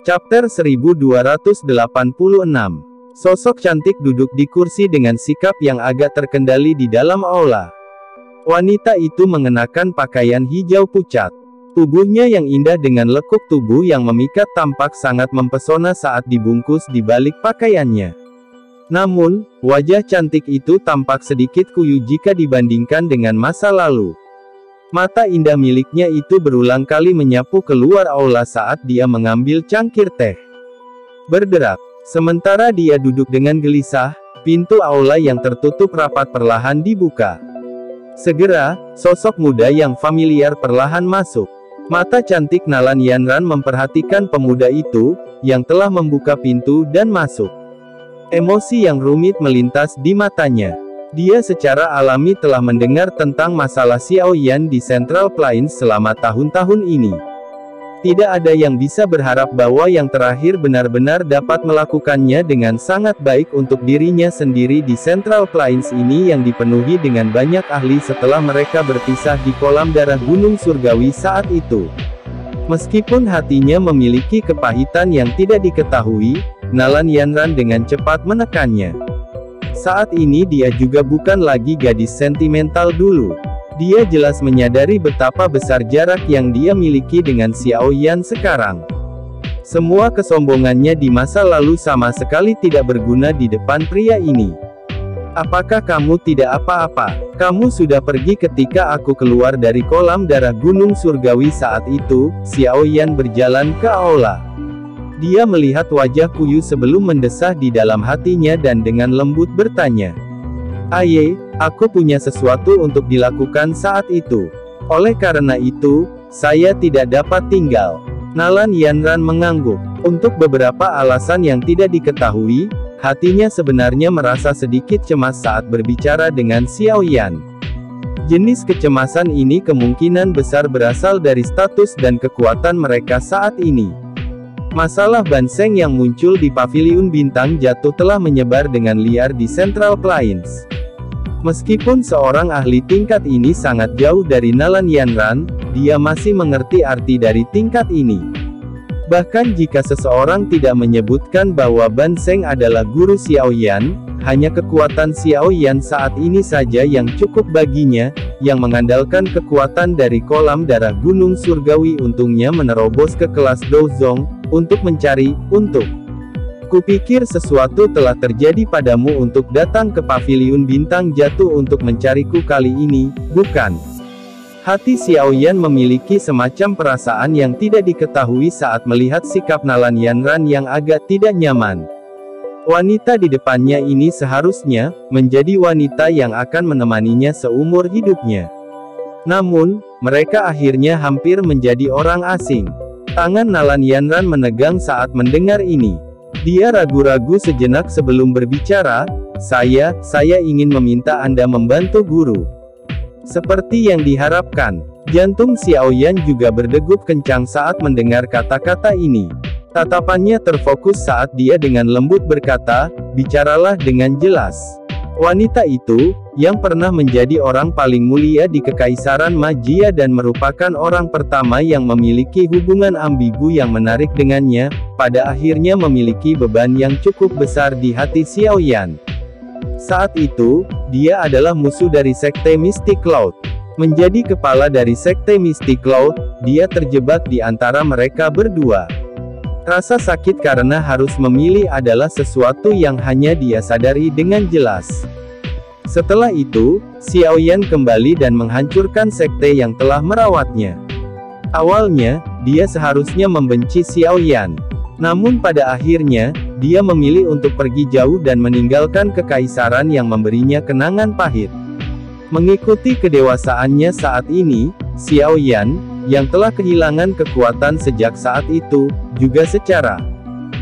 Chapter 1286. Sosok cantik duduk di kursi dengan sikap yang agak terkendali di dalam aula. Wanita itu mengenakan pakaian hijau pucat. Tubuhnya yang indah dengan lekuk tubuh yang memikat tampak sangat mempesona saat dibungkus di balik pakaiannya. Namun, wajah cantik itu tampak sedikit kuyu jika dibandingkan dengan masa lalu. Mata indah miliknya itu berulang kali menyapu keluar aula saat dia mengambil cangkir teh. Berderak. Sementara dia duduk dengan gelisah, pintu aula yang tertutup rapat perlahan dibuka. Segera, sosok muda yang familiar perlahan masuk. Mata cantik Nalan Yanran memperhatikan pemuda itu, yang telah membuka pintu dan masuk. Emosi yang rumit melintas di matanya. Dia secara alami telah mendengar tentang masalah Xiao Yan di Central Plains selama tahun-tahun ini. Tidak ada yang bisa berharap bahwa yang terakhir benar-benar dapat melakukannya dengan sangat baik untuk dirinya sendiri di Central Plains ini yang dipenuhi dengan banyak ahli setelah mereka berpisah di kolam darah Gunung Surgawi saat itu. Meskipun hatinya memiliki kepahitan yang tidak diketahui, Nalan Yanran dengan cepat menekannya. Saat ini dia juga bukan lagi gadis sentimental dulu. Dia jelas menyadari betapa besar jarak yang dia miliki dengan Xiao Yan sekarang. Semua kesombongannya di masa lalu sama sekali tidak berguna di depan pria ini. Apakah kamu tidak apa-apa? Kamu sudah pergi ketika aku keluar dari kolam darah Gunung Surgawi saat itu. Xiao Yan berjalan ke aula. Dia melihat wajah Kuyu sebelum mendesah di dalam hatinya dan dengan lembut bertanya. Aye, aku punya sesuatu untuk dilakukan saat itu. Oleh karena itu, saya tidak dapat tinggal. Nalan Yanran mengangguk. Untuk beberapa alasan yang tidak diketahui, hatinya sebenarnya merasa sedikit cemas saat berbicara dengan Xiao Yan. Jenis kecemasan ini kemungkinan besar berasal dari status dan kekuatan mereka saat ini. Masalah Banseng yang muncul di Paviliun Bintang Jatuh telah menyebar dengan liar di Central Plains. Meskipun seorang ahli tingkat ini sangat jauh dari Nalan Yanran, dia masih mengerti arti dari tingkat ini. Bahkan jika seseorang tidak menyebutkan bahwa Banseng adalah guru Xiao Yan, hanya kekuatan Xiao Yan saat ini saja yang cukup baginya, yang mengandalkan kekuatan dari kolam darah Gunung Surgawi untungnya menerobos ke kelas Dozong, untuk mencari. Kupikir sesuatu telah terjadi padamu untuk datang ke Paviliun Bintang Jatuh untuk mencariku kali ini, bukan? Hati Xiao Yan memiliki semacam perasaan yang tidak diketahui saat melihat sikap Nalan Yanran yang agak tidak nyaman. Wanita di depannya ini seharusnya menjadi wanita yang akan menemaninya seumur hidupnya. Namun, mereka akhirnya hampir menjadi orang asing. Tangan Nalan Yanran menegang saat mendengar ini. Dia ragu-ragu sejenak sebelum berbicara. Saya ingin meminta Anda membantu guru. Seperti yang diharapkan, jantung Xiao Yan juga berdegup kencang saat mendengar kata-kata ini. Tatapannya terfokus saat dia dengan lembut berkata, bicaralah dengan jelas. Wanita itu, yang pernah menjadi orang paling mulia di Kekaisaran Magia dan merupakan orang pertama yang memiliki hubungan ambigu yang menarik dengannya, pada akhirnya memiliki beban yang cukup besar di hati Xiao Yan. Saat itu, dia adalah musuh dari Sekte Mystic Cloud. Menjadi kepala dari Sekte Mystic Cloud, dia terjebak di antara mereka berdua. Rasa sakit karena harus memilih adalah sesuatu yang hanya dia sadari dengan jelas. Setelah itu, Xiao Yan kembali dan menghancurkan sekte yang telah merawatnya. Awalnya, dia seharusnya membenci Xiao Yan. Namun pada akhirnya, dia memilih untuk pergi jauh dan meninggalkan kekaisaran yang memberinya kenangan pahit. Mengikuti kedewasaannya saat ini, Xiao Yan, yang telah kehilangan kekuatan sejak saat itu, juga secara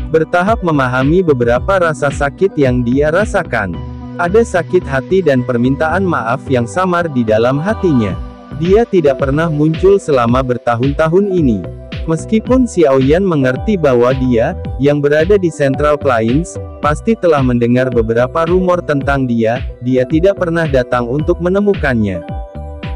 bertahap memahami beberapa rasa sakit yang dia rasakan. Ada sakit hati dan permintaan maaf yang samar di dalam hatinya. Dia tidak pernah muncul selama bertahun-tahun ini. Meskipun Xiao Yan mengerti bahwa dia, yang berada di Central Plains, pasti telah mendengar beberapa rumor tentang dia tidak pernah datang untuk menemukannya.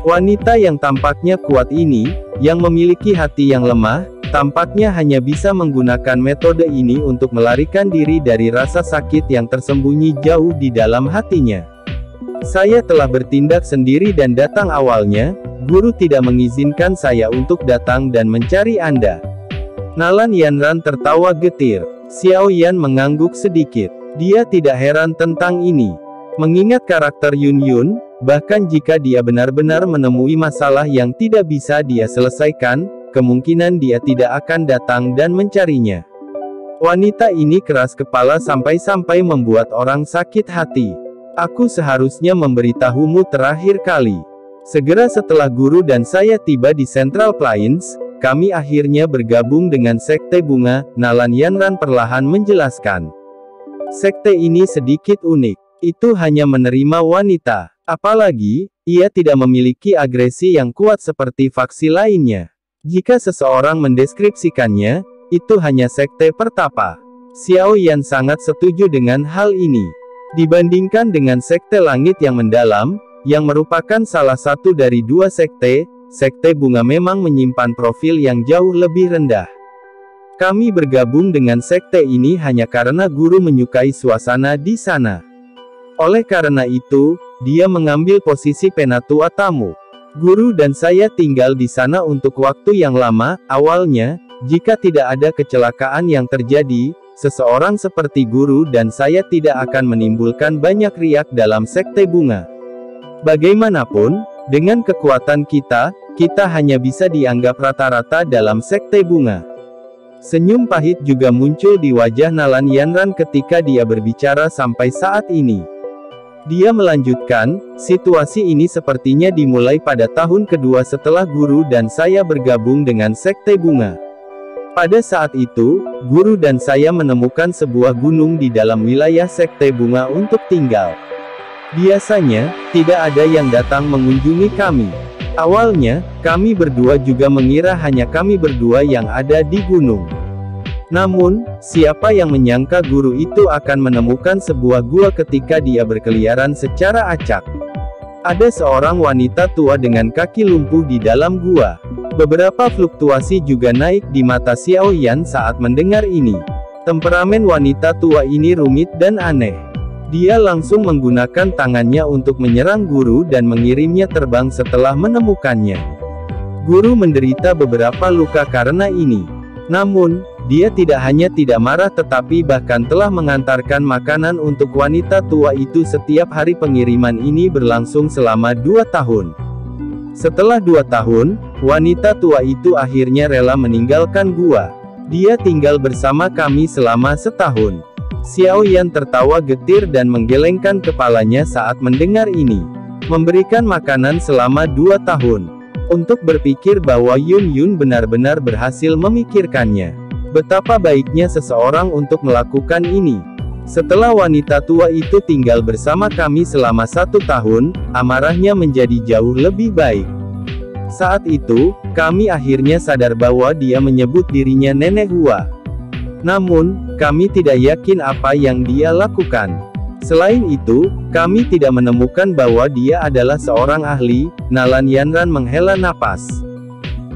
Wanita yang tampaknya kuat ini, yang memiliki hati yang lemah, tampaknya hanya bisa menggunakan metode ini untuk melarikan diri dari rasa sakit yang tersembunyi jauh di dalam hatinya. Saya telah bertindak sendiri dan datang awalnya, guru tidak mengizinkan saya untuk datang dan mencari Anda. Nalan Yanran tertawa getir. Xiao Yan mengangguk sedikit. Dia tidak heran tentang ini. Mengingat karakter Yun Yun, bahkan jika dia benar-benar menemui masalah yang tidak bisa dia selesaikan, kemungkinan dia tidak akan datang dan mencarinya. Wanita ini keras kepala sampai-sampai membuat orang sakit hati. Aku seharusnya memberitahumu terakhir kali. Segera setelah guru dan saya tiba di Central Plains, kami akhirnya bergabung dengan Sekte Bunga, Nalan Yanran perlahan menjelaskan. Sekte ini sedikit unik. Itu hanya menerima wanita. Apalagi, ia tidak memiliki agresi yang kuat seperti faksi lainnya. Jika seseorang mendeskripsikannya, itu hanya sekte pertapa. Xiao Yan sangat setuju dengan hal ini. Dibandingkan dengan sekte langit yang mendalam, yang merupakan salah satu dari dua sekte, Sekte Bunga memang menyimpan profil yang jauh lebih rendah. Kami bergabung dengan sekte ini hanya karena guru menyukai suasana di sana. Oleh karena itu, dia mengambil posisi penatua tamu. Guru dan saya tinggal di sana untuk waktu yang lama. Awalnya, jika tidak ada kecelakaan yang terjadi, seseorang seperti guru dan saya tidak akan menimbulkan banyak riak dalam Sekte Bunga. Bagaimanapun, dengan kekuatan kita hanya bisa dianggap rata-rata dalam Sekte Bunga. Senyum pahit juga muncul di wajah Nalan Yanran ketika dia berbicara sampai saat ini. Dia melanjutkan, situasi ini sepertinya dimulai pada tahun kedua setelah guru dan saya bergabung dengan Sekte Bunga. Pada saat itu, guru dan saya menemukan sebuah gunung di dalam wilayah Sekte Bunga untuk tinggal. Biasanya, tidak ada yang datang mengunjungi kami. Awalnya, kami berdua juga mengira hanya kami berdua yang ada di gunung. Namun, siapa yang menyangka guru itu akan menemukan sebuah gua ketika dia berkeliaran secara acak. Ada seorang wanita tua dengan kaki lumpuh di dalam gua. Beberapa fluktuasi juga naik di mata Xiao Yan saat mendengar ini. Temperamen wanita tua ini rumit dan aneh. Dia langsung menggunakan tangannya untuk menyerang guru dan mengirimnya terbang setelah menemukannya. Guru menderita beberapa luka karena ini. Namun, dia tidak hanya tidak marah tetapi bahkan telah mengantarkan makanan untuk wanita tua itu setiap hari. Pengiriman ini berlangsung selama 2 tahun. Setelah 2 tahun, wanita tua itu akhirnya rela meninggalkan gua. Dia tinggal bersama kami selama setahun. Xiao Yan tertawa getir dan menggelengkan kepalanya saat mendengar ini. Memberikan makanan selama 2 tahun. Untuk berpikir bahwa Yun Yun benar-benar berhasil memikirkannya. Betapa baiknya seseorang untuk melakukan ini. Setelah wanita tua itu tinggal bersama kami selama 1 tahun, amarahnya menjadi jauh lebih baik. Saat itu, kami akhirnya sadar bahwa dia menyebut dirinya Nenek Hua. Namun, kami tidak yakin apa yang dia lakukan. Selain itu, kami tidak menemukan bahwa dia adalah seorang ahli. Nalan Yanran menghela napas.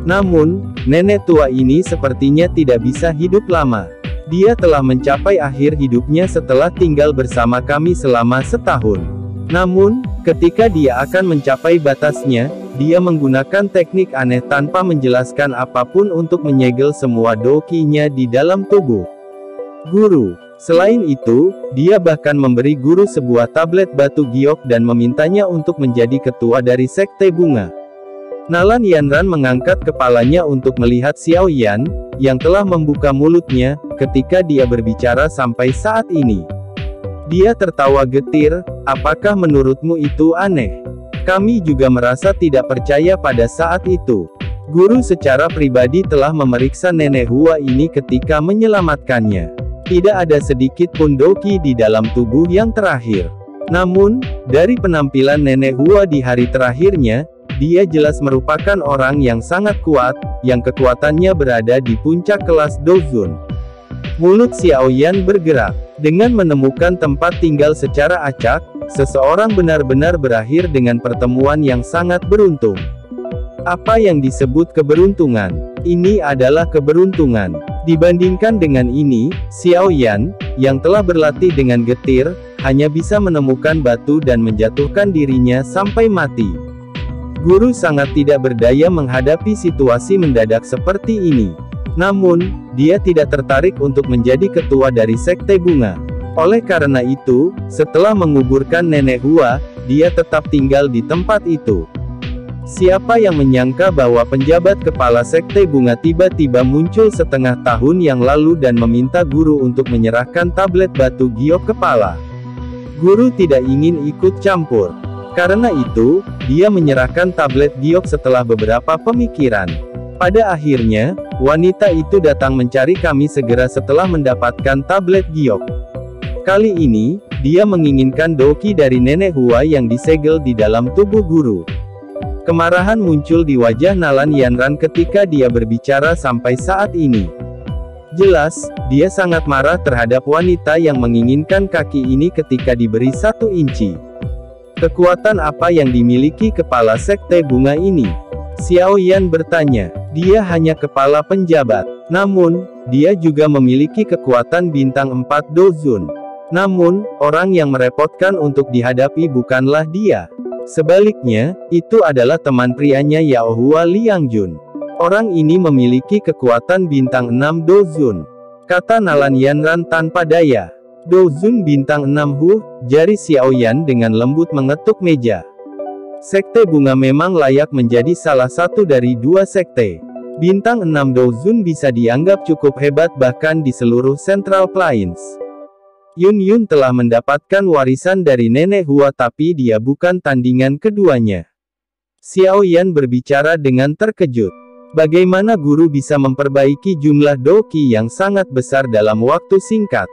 Namun, nenek tua ini sepertinya tidak bisa hidup lama. Dia telah mencapai akhir hidupnya setelah tinggal bersama kami selama setahun. Namun, ketika dia akan mencapai batasnya, dia menggunakan teknik aneh tanpa menjelaskan apapun untuk menyegel semua dokinya di dalam tubuh guru. Selain itu, dia bahkan memberi guru sebuah tablet batu giok dan memintanya untuk menjadi ketua dari Sekte Bunga. Nalan Yanran mengangkat kepalanya untuk melihat Xiao Yan, yang telah membuka mulutnya, ketika dia berbicara sampai saat ini. Dia tertawa getir, apakah menurutmu itu aneh? Kami juga merasa tidak percaya pada saat itu. Guru secara pribadi telah memeriksa Nenek Hua ini ketika menyelamatkannya. Tidak ada sedikit pun doki di dalam tubuh yang terakhir. Namun, dari penampilan Nenek Hua di hari terakhirnya, dia jelas merupakan orang yang sangat kuat, yang kekuatannya berada di puncak kelas Dozun. Mulut Xiao Yan bergerak. Dengan menemukan tempat tinggal secara acak, seseorang benar-benar berakhir dengan pertemuan yang sangat beruntung. Apa yang disebut keberuntungan? Ini adalah keberuntungan. Dibandingkan dengan ini, Xiao Yan, yang telah berlatih dengan getir, hanya bisa menemukan batu dan menjatuhkan dirinya sampai mati. Guru sangat tidak berdaya menghadapi situasi mendadak seperti ini. Namun, dia tidak tertarik untuk menjadi ketua dari Sekte Bunga. Oleh karena itu, setelah menguburkan Nenek Hua, dia tetap tinggal di tempat itu. Siapa yang menyangka bahwa penjabat kepala Sekte Bunga tiba-tiba muncul setengah tahun yang lalu dan meminta guru untuk menyerahkan tablet batu giok kepala. Guru tidak ingin ikut campur. Karena itu, dia menyerahkan tablet giok setelah beberapa pemikiran. Pada akhirnya, wanita itu datang mencari kami segera setelah mendapatkan tablet giok. Kali ini, dia menginginkan doki dari Nenek Hua yang disegel di dalam tubuh guru. Kemarahan muncul di wajah Nalan Yanran ketika dia berbicara sampai saat ini. Jelas, dia sangat marah terhadap wanita yang menginginkan kaki ini ketika diberi 1 inci. Kekuatan apa yang dimiliki kepala Sekte Bunga ini? Xiao Yan bertanya. Dia hanya kepala penjabat. Namun, dia juga memiliki kekuatan bintang 4 Dozun. Namun, orang yang merepotkan untuk dihadapi bukanlah dia. Sebaliknya, itu adalah teman prianya Yao Hua Liangjun. Orang ini memiliki kekuatan bintang 6 Dozun. Kata Nalan Yanran tanpa daya. Dozun bintang 6 Hu, jari Xiao Yan dengan lembut mengetuk meja. Sekte Bunga memang layak menjadi salah satu dari 2 sekte. Bintang 6 Dozun bisa dianggap cukup hebat bahkan di seluruh Central Plains. Yun Yun telah mendapatkan warisan dari Nenek Hua tapi dia bukan tandingan keduanya. Xiao Yan berbicara dengan terkejut. Bagaimana guru bisa memperbaiki jumlah doki yang sangat besar dalam waktu singkat?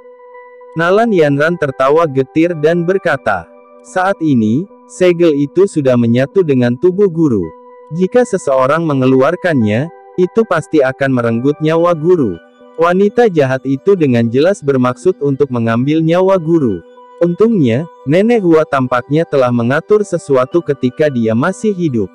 Nalan Yanran tertawa getir dan berkata, saat ini, segel itu sudah menyatu dengan tubuh guru. Jika seseorang mengeluarkannya, itu pasti akan merenggut nyawa guru. Wanita jahat itu dengan jelas bermaksud untuk mengambil nyawa guru. Untungnya, Nenek Hua tampaknya telah mengatur sesuatu ketika dia masih hidup.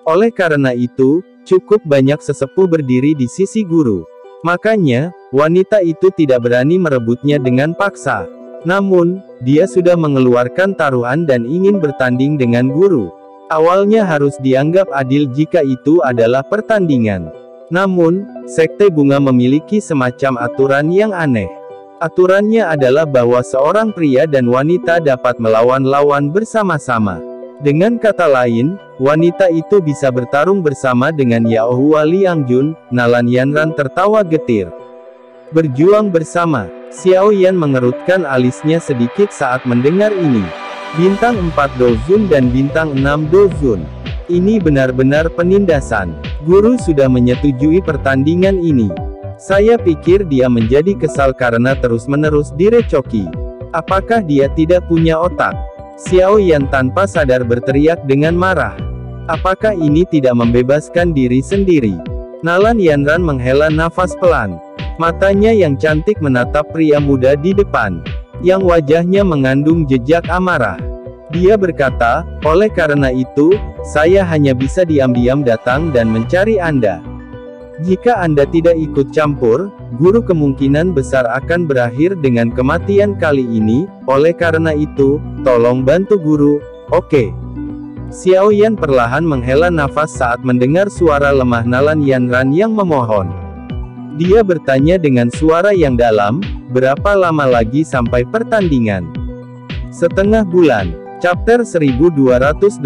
Oleh karena itu, cukup banyak sesepuh berdiri di sisi guru. Makanya, wanita itu tidak berani merebutnya dengan paksa. Namun, dia sudah mengeluarkan taruhan dan ingin bertanding dengan guru. Awalnya harus dianggap adil jika itu adalah pertandingan. Namun, Sekte Bunga memiliki semacam aturan yang aneh. Aturannya adalah bahwa seorang pria dan wanita dapat melawan lawan bersama-sama. Dengan kata lain, wanita itu bisa bertarung bersama dengan Yao Hua Liangjun. Nalan Yanran tertawa getir. Berjuang bersama. Xiao Yan mengerutkan alisnya sedikit saat mendengar ini. Bintang 4 Dozun dan bintang 6 Dozun. Ini benar-benar penindasan. Guru sudah menyetujui pertandingan ini. Saya pikir dia menjadi kesal karena terus-menerus direcoki. Apakah dia tidak punya otak? Xiao Yan tanpa sadar berteriak dengan marah. Apakah ini tidak membebaskan diri sendiri? Nalan Yanran menghela nafas pelan. Matanya yang cantik menatap pria muda di depan, yang wajahnya mengandung jejak amarah. Dia berkata, oleh karena itu, saya hanya bisa diam-diam datang dan mencari Anda. Jika Anda tidak ikut campur, guru kemungkinan besar akan berakhir dengan kematian kali ini. Oleh karena itu, tolong bantu guru, oke? Xiao Yan perlahan menghela nafas saat mendengar suara lemah Nalan Yanran yang memohon. Dia bertanya dengan suara yang dalam, berapa lama lagi sampai pertandingan? Setengah bulan. Chapter 1287.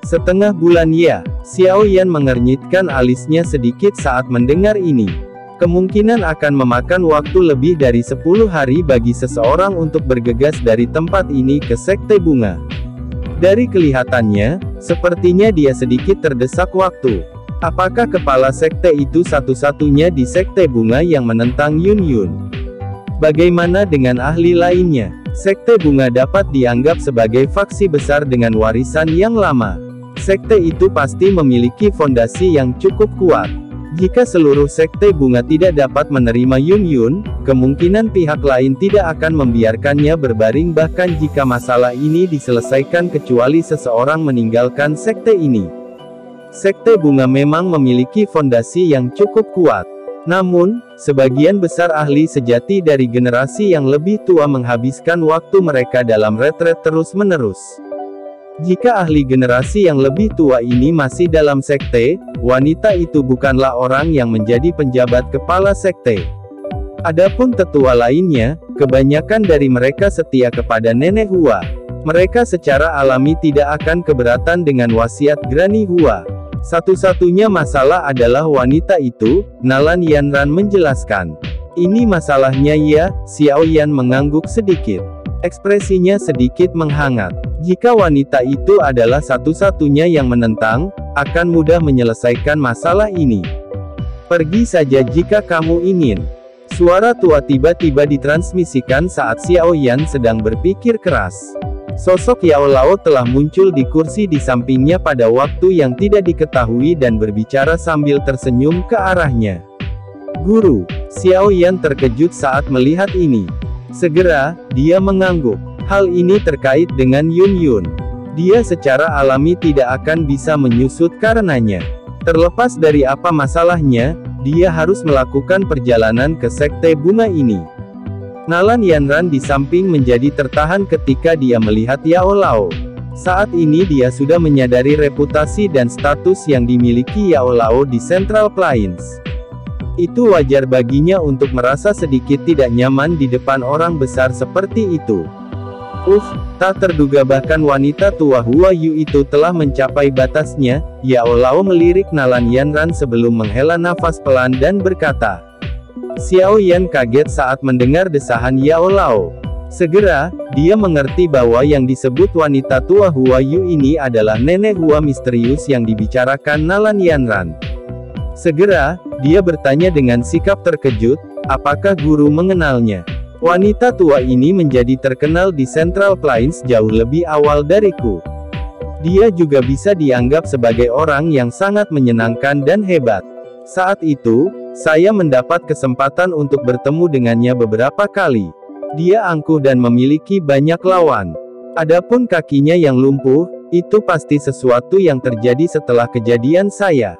Setengah bulan ya. Xiao Yan mengernyitkan alisnya sedikit saat mendengar ini. Kemungkinan akan memakan waktu lebih dari 10 hari bagi seseorang untuk bergegas dari tempat ini ke Sekte Bunga. Dari kelihatannya, sepertinya dia sedikit terdesak waktu. Apakah kepala sekte itu satu-satunya di Sekte Bunga yang menentang Yun Yun? Bagaimana dengan ahli lainnya? Sekte Bunga dapat dianggap sebagai faksi besar dengan warisan yang lama. Sekte itu pasti memiliki fondasi yang cukup kuat. Jika seluruh Sekte Bunga tidak dapat menerima Yun Yun, kemungkinan pihak lain tidak akan membiarkannya berbaring bahkan jika masalah ini diselesaikan kecuali seseorang meninggalkan sekte ini. Sekte Bunga memang memiliki fondasi yang cukup kuat. Namun, sebagian besar ahli sejati dari generasi yang lebih tua menghabiskan waktu mereka dalam retret terus-menerus. Jika ahli generasi yang lebih tua ini masih dalam sekte, wanita itu bukanlah orang yang menjadi penjabat kepala sekte. Adapun tetua lainnya, kebanyakan dari mereka setia kepada Nenek Hua. Mereka secara alami tidak akan keberatan dengan wasiat Granny Hua. Satu-satunya masalah adalah wanita itu, Nalan Yanran menjelaskan. Ini masalahnya ya, Xiao Yan mengangguk sedikit. Ekspresinya sedikit menghangat. Jika wanita itu adalah satu-satunya yang menentang, akan mudah menyelesaikan masalah ini. Pergi saja jika kamu ingin. Suara tua tiba-tiba ditransmisikan saat Xiao Yan sedang berpikir keras. Sosok Yao Lao telah muncul di kursi di sampingnya pada waktu yang tidak diketahui dan berbicara sambil tersenyum ke arahnya. Guru, Xiao Yan terkejut saat melihat ini. Segera, dia mengangguk. Hal ini terkait dengan Yun Yun. Dia secara alami tidak akan bisa menyusut karenanya. Terlepas dari apa masalahnya, dia harus melakukan perjalanan ke Sekte Bunga ini. Nalan Yanran di samping menjadi tertahan ketika dia melihat Yao Lao. Saat ini dia sudah menyadari reputasi dan status yang dimiliki Yao Lao di Central Plains. Itu wajar baginya untuk merasa sedikit tidak nyaman di depan orang besar seperti itu. Tak terduga bahkan wanita tua Hua Yu itu telah mencapai batasnya. Yao Lao melirik Nalan Yanran sebelum menghela nafas pelan dan berkata. Xiao Yan kaget saat mendengar desahan Yao Lao. Segera, dia mengerti bahwa yang disebut wanita tua Hua Yu ini adalah nenek Hua misterius yang dibicarakan Nalan Yanran. Segera, dia bertanya dengan sikap terkejut, apakah guru mengenalnya? Wanita tua ini menjadi terkenal di Central Plains jauh lebih awal dariku. Dia juga bisa dianggap sebagai orang yang sangat menyenangkan dan hebat. Saat itu, saya mendapat kesempatan untuk bertemu dengannya beberapa kali. Dia angkuh dan memiliki banyak lawan. Adapun kakinya yang lumpuh, itu pasti sesuatu yang terjadi setelah kejadian saya.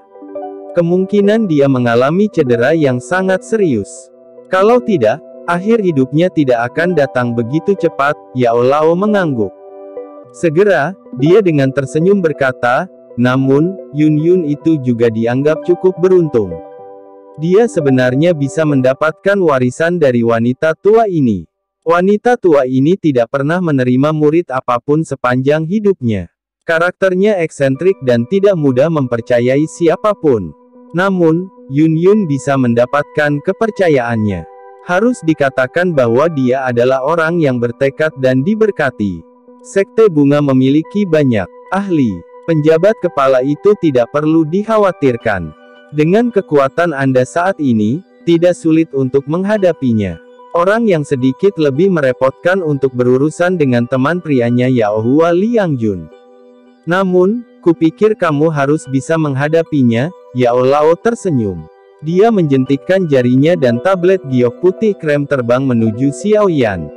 Kemungkinan dia mengalami cedera yang sangat serius. Kalau tidak, akhir hidupnya tidak akan datang begitu cepat. Yao Lao mengangguk. Segera, dia dengan tersenyum berkata, namun, Yun Yun itu juga dianggap cukup beruntung. Dia sebenarnya bisa mendapatkan warisan dari wanita tua ini. Wanita tua ini tidak pernah menerima murid apapun sepanjang hidupnya. Karakternya eksentrik dan tidak mudah mempercayai siapapun. Namun, Yun Yun bisa mendapatkan kepercayaannya. Harus dikatakan bahwa dia adalah orang yang bertekad dan diberkati. Sekte Bunga memiliki banyak ahli. Penjabat kepala itu tidak perlu dikhawatirkan. Dengan kekuatan Anda saat ini, tidak sulit untuk menghadapinya. Orang yang sedikit lebih merepotkan untuk berurusan dengan teman prianya Yao Hua Liangjun. Namun, kupikir kamu harus bisa menghadapinya. Yao Lao tersenyum. Dia menjentikkan jarinya dan tablet giok putih krem terbang menuju Xiao Yan.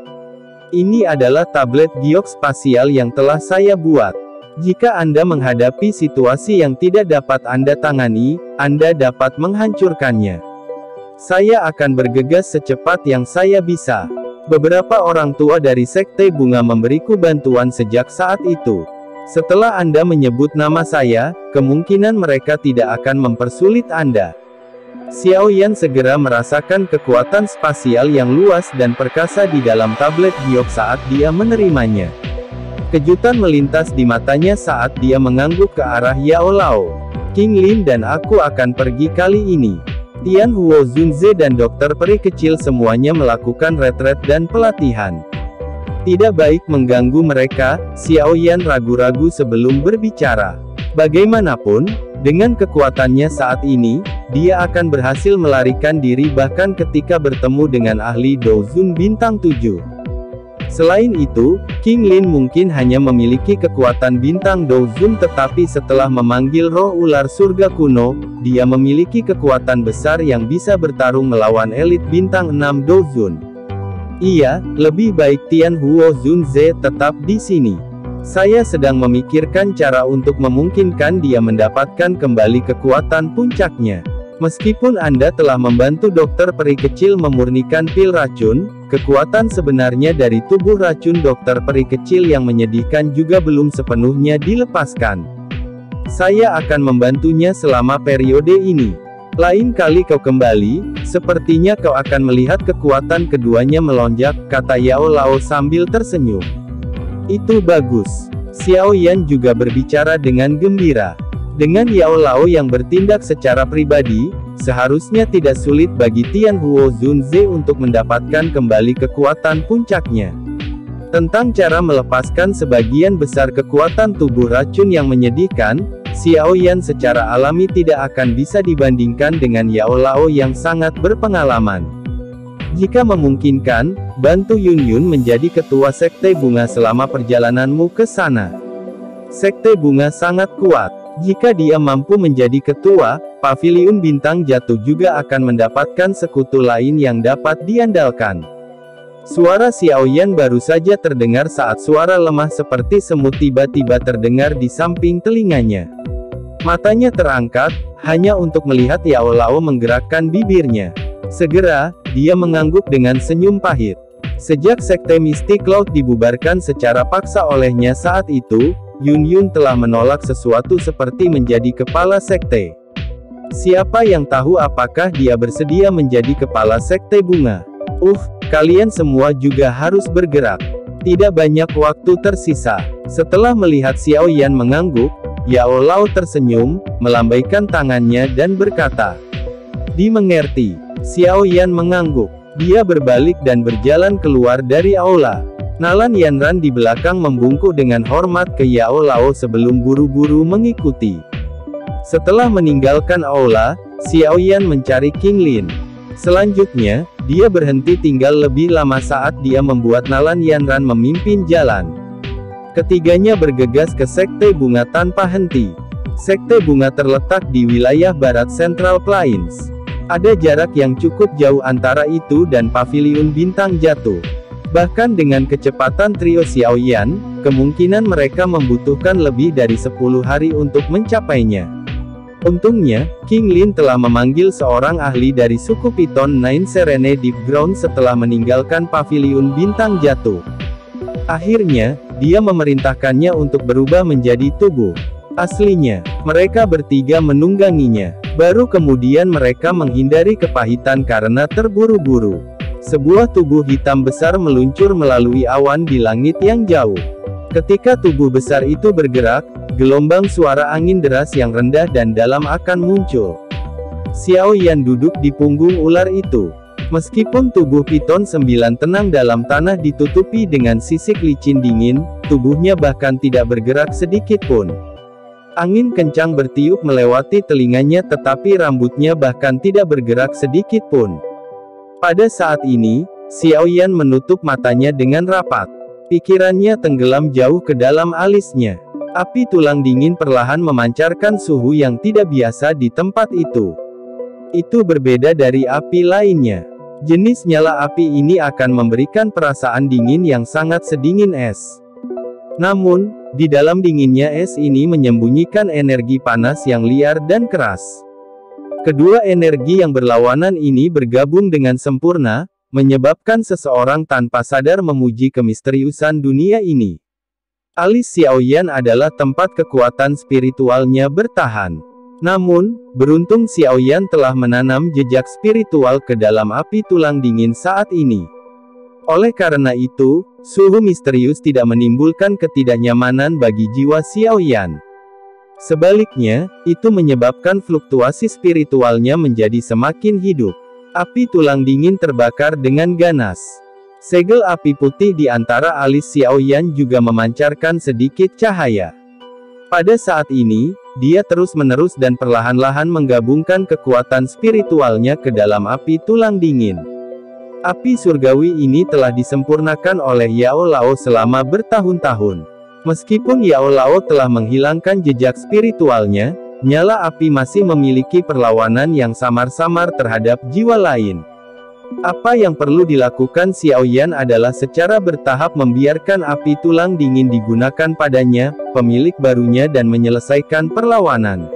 Ini adalah tablet giok spasial yang telah saya buat. Jika Anda menghadapi situasi yang tidak dapat Anda tangani, Anda dapat menghancurkannya. Saya akan bergegas secepat yang saya bisa. Beberapa orang tua dari Sekte Bunga memberiku bantuan sejak saat itu. Setelah Anda menyebut nama saya, kemungkinan mereka tidak akan mempersulit Anda. Xiao Yan segera merasakan kekuatan spasial yang luas dan perkasa di dalam tablet giok saat dia menerimanya. Kejutan melintas di matanya saat dia mengangguk ke arah Yao Lao. King Lin dan aku akan pergi kali ini. Tian Huo Zunze dan dokter peri kecil semuanya melakukan retret dan pelatihan. Tidak baik mengganggu mereka. Xiao Yan ragu-ragu sebelum berbicara. Bagaimanapun, dengan kekuatannya saat ini, dia akan berhasil melarikan diri bahkan ketika bertemu dengan ahli Douzun bintang 7. Selain itu, King Lin mungkin hanya memiliki kekuatan bintang Douzun tetapi setelah memanggil roh ular surga kuno, dia memiliki kekuatan besar yang bisa bertarung melawan elit bintang 6 Douzun. Iya, lebih baik Tian Huo Zunze tetap di sini. Saya sedang memikirkan cara untuk memungkinkan dia mendapatkan kembali kekuatan puncaknya. Meskipun Anda telah membantu dokter peri kecil memurnikan pil racun, kekuatan sebenarnya dari tubuh racun dokter peri kecil yang menyedihkan juga belum sepenuhnya dilepaskan. Saya akan membantunya selama periode ini. Lain kali kau kembali, sepertinya kau akan melihat kekuatan keduanya melonjak, kata Yao Lao sambil tersenyum. Itu bagus. Xiao Yan juga berbicara dengan gembira. Dengan Yao Lao yang bertindak secara pribadi, seharusnya tidak sulit bagi Tianhuo Zunze untuk mendapatkan kembali kekuatan puncaknya. Tentang cara melepaskan sebagian besar kekuatan tubuh racun yang menyedihkan, Xiao Yan secara alami tidak akan bisa dibandingkan dengan Yao Lao yang sangat berpengalaman. Jika memungkinkan, bantu Yun Yun menjadi ketua Sekte Bunga selama perjalananmu ke sana. Sekte Bunga sangat kuat. Jika dia mampu menjadi ketua, Paviliun Bintang Jatuh juga akan mendapatkan sekutu lain yang dapat diandalkan. Suara Xiao Yan baru saja terdengar saat suara lemah seperti semut tiba-tiba terdengar di samping telinganya. Matanya terangkat, hanya untuk melihat Yao Lao menggerakkan bibirnya. Segera, dia mengangguk dengan senyum pahit. Sejak Sekte Mystic Cloud dibubarkan secara paksa olehnya saat itu, Yun Yun telah menolak sesuatu seperti menjadi kepala sekte. Siapa yang tahu apakah dia bersedia menjadi kepala Sekte Bunga? Kalian semua juga harus bergerak. Tidak banyak waktu tersisa. Setelah melihat Xiao Yan mengangguk, Yao Lao tersenyum, melambaikan tangannya dan berkata, "Dimengerti." Xiao Yan mengangguk. Dia berbalik dan berjalan keluar dari aula. Nalan Yanran di belakang membungkuk dengan hormat ke Yao Lao sebelum buru-buru mengikuti. Setelah meninggalkan aula, Xiao Yan mencari King Lin. Selanjutnya, dia berhenti tinggal lebih lama saat dia membuat Nalan Yanran memimpin jalan. Ketiganya bergegas ke Sekte Bunga tanpa henti. Sekte Bunga terletak di wilayah barat Central Plains. Ada jarak yang cukup jauh antara itu dan Paviliun Bintang Jatuh. Bahkan dengan kecepatan trio Xiao Yan, kemungkinan mereka membutuhkan lebih dari 10 hari untuk mencapainya. Untungnya, King Lin telah memanggil seorang ahli dari suku Piton Nine Serene Deep Ground setelah meninggalkan Paviliun Bintang Jatuh. Akhirnya, dia memerintahkannya untuk berubah menjadi tubuh aslinya. Mereka bertiga menungganginya. Baru kemudian mereka menghindari kepahitan karena terburu-buru. Sebuah tubuh hitam besar meluncur melalui awan di langit yang jauh. Ketika tubuh besar itu bergerak, gelombang suara angin deras yang rendah dan dalam akan muncul. Xiao Yan duduk di punggung ular itu. Meskipun tubuh Piton 9 tenang dalam tanah ditutupi dengan sisik licin dingin, tubuhnya bahkan tidak bergerak sedikit pun. Angin kencang bertiup melewati telinganya tetapi rambutnya bahkan tidak bergerak sedikit pun. Pada saat ini, Xiao Yan menutup matanya dengan rapat. Pikirannya tenggelam jauh ke dalam alisnya. Api tulang dingin perlahan memancarkan suhu yang tidak biasa di tempat itu. Itu berbeda dari api lainnya. Jenis nyala api ini akan memberikan perasaan dingin yang sangat sedingin es. Namun, di dalam dinginnya es ini menyembunyikan energi panas yang liar dan keras. Kedua energi yang berlawanan ini bergabung dengan sempurna, menyebabkan seseorang tanpa sadar memuji kemisteriusan dunia ini. Alis Xiao Yan adalah tempat kekuatan spiritualnya bertahan. Namun, beruntung Xiao Yan telah menanam jejak spiritual ke dalam api tulang dingin saat ini. Oleh karena itu, suhu misterius tidak menimbulkan ketidaknyamanan bagi jiwa Xiao Yan. Sebaliknya, itu menyebabkan fluktuasi spiritualnya menjadi semakin hidup. Api tulang dingin terbakar dengan ganas. Segel api putih di antara alis Xiao Yan juga memancarkan sedikit cahaya. Pada saat ini, dia terus-menerus dan perlahan-lahan menggabungkan kekuatan spiritualnya ke dalam api tulang dingin. Api surgawi ini telah disempurnakan oleh Yao Lao selama bertahun-tahun. Meskipun Yao Lao telah menghilangkan jejak spiritualnya, nyala api masih memiliki perlawanan yang samar-samar terhadap jiwa lain. Apa yang perlu dilakukan Xiao Yan adalah secara bertahap membiarkan api tulang dingin digunakan padanya, pemilik barunya dan menyelesaikan perlawanan.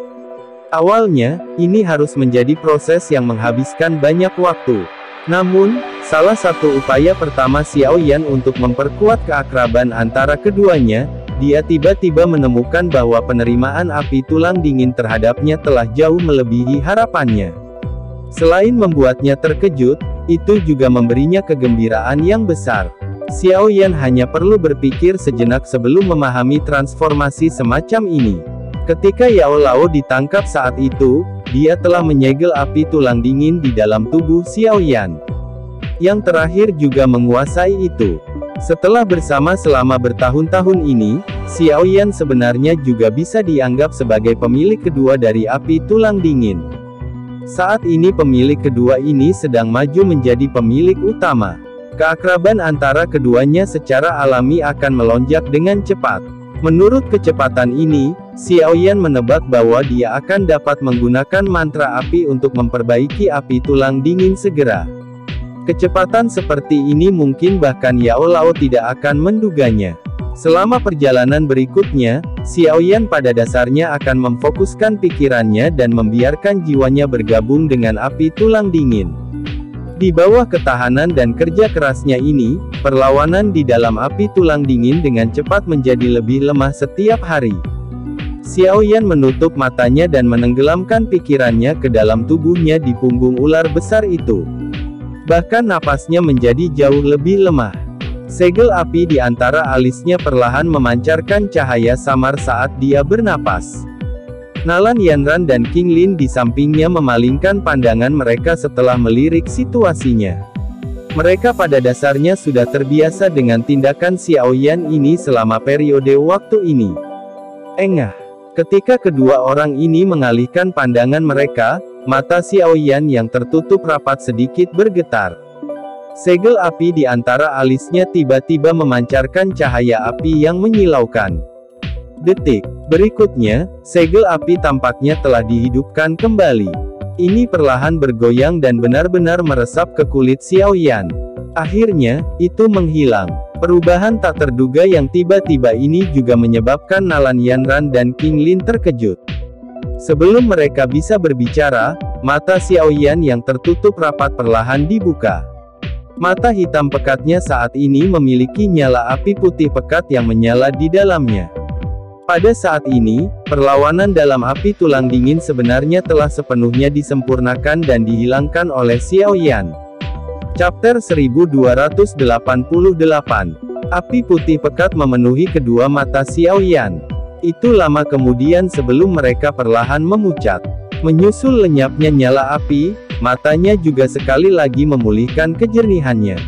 Awalnya, ini harus menjadi proses yang menghabiskan banyak waktu. Namun, salah satu upaya pertama Xiao Yan untuk memperkuat keakraban antara keduanya, dia tiba-tiba menemukan bahwa penerimaan api tulang dingin terhadapnya telah jauh melebihi harapannya. Selain membuatnya terkejut, itu juga memberinya kegembiraan yang besar. Xiao Yan hanya perlu berpikir sejenak sebelum memahami transformasi semacam ini. Ketika Yao Lao ditangkap saat itu, dia telah menyegel api tulang dingin di dalam tubuh Xiao Yan. Yang terakhir juga menguasai itu. Setelah bersama selama bertahun-tahun ini, Xiao Yan sebenarnya juga bisa dianggap sebagai pemilik kedua dari api tulang dingin. Saat ini pemilik kedua ini sedang maju menjadi pemilik utama. Keakraban antara keduanya secara alami akan melonjak dengan cepat. Menurut kecepatan ini, Xiao Yan menebak bahwa dia akan dapat menggunakan mantra api untuk memperbaiki api tulang dingin segera. Kecepatan seperti ini mungkin bahkan Yao Lao tidak akan menduganya. Selama perjalanan berikutnya, Xiao Yan pada dasarnya akan memfokuskan pikirannya dan membiarkan jiwanya bergabung dengan api tulang dingin. Di bawah ketahanan dan kerja kerasnya ini, perlawanan di dalam api tulang dingin dengan cepat menjadi lebih lemah setiap hari. Xiao Yan menutup matanya dan menenggelamkan pikirannya ke dalam tubuhnya di punggung ular besar itu. Bahkan napasnya menjadi jauh lebih lemah. Segel api di antara alisnya perlahan memancarkan cahaya samar saat dia bernapas. Nalan Yanran dan King Lin di sampingnya memalingkan pandangan mereka setelah melirik situasinya. Mereka pada dasarnya sudah terbiasa dengan tindakan Xiao Yan ini selama periode waktu ini. Engah. Ketika kedua orang ini mengalihkan pandangan mereka, mata Xiao Yan yang tertutup rapat sedikit bergetar. Segel api di antara alisnya tiba-tiba memancarkan cahaya api yang menyilaukan. Detik berikutnya, segel api tampaknya telah dihidupkan kembali. Ini perlahan bergoyang dan benar-benar meresap ke kulit Xiao Yan. Akhirnya, itu menghilang. Perubahan tak terduga yang tiba-tiba ini juga menyebabkan Nalan Yanran dan King Lin terkejut. Sebelum mereka bisa berbicara, mata Xiao Yan yang tertutup rapat perlahan dibuka. Mata hitam pekatnya saat ini memiliki nyala api putih pekat yang menyala di dalamnya. Pada saat ini, perlawanan dalam api tulang dingin sebenarnya telah sepenuhnya disempurnakan dan dihilangkan oleh Xiao Yan. Chapter 1288. Api putih pekat memenuhi kedua mata Xiao Yan. Itu lama kemudian sebelum mereka perlahan memucat. Menyusul lenyapnya nyala api, matanya juga sekali lagi memulihkan kejernihannya.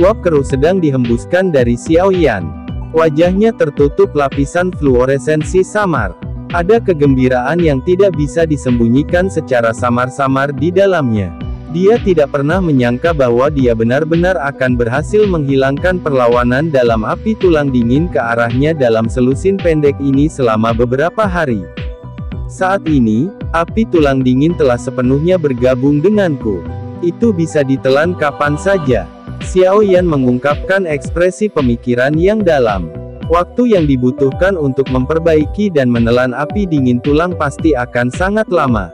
Uap keruh sedang dihembuskan dari Xiao Yan. Wajahnya tertutup lapisan fluoresensi samar. Ada kegembiraan yang tidak bisa disembunyikan secara samar-samar di dalamnya. Dia tidak pernah menyangka bahwa dia benar-benar akan berhasil menghilangkan perlawanan dalam api tulang dingin ke arahnya dalam selusin pendek ini selama beberapa hari. Saat ini, api tulang dingin telah sepenuhnya bergabung denganku. Itu bisa ditelan kapan saja. Xiao Yan mengungkapkan ekspresi pemikiran yang dalam. Waktu yang dibutuhkan untuk memperbaiki dan menelan api dingin tulang pasti akan sangat lama.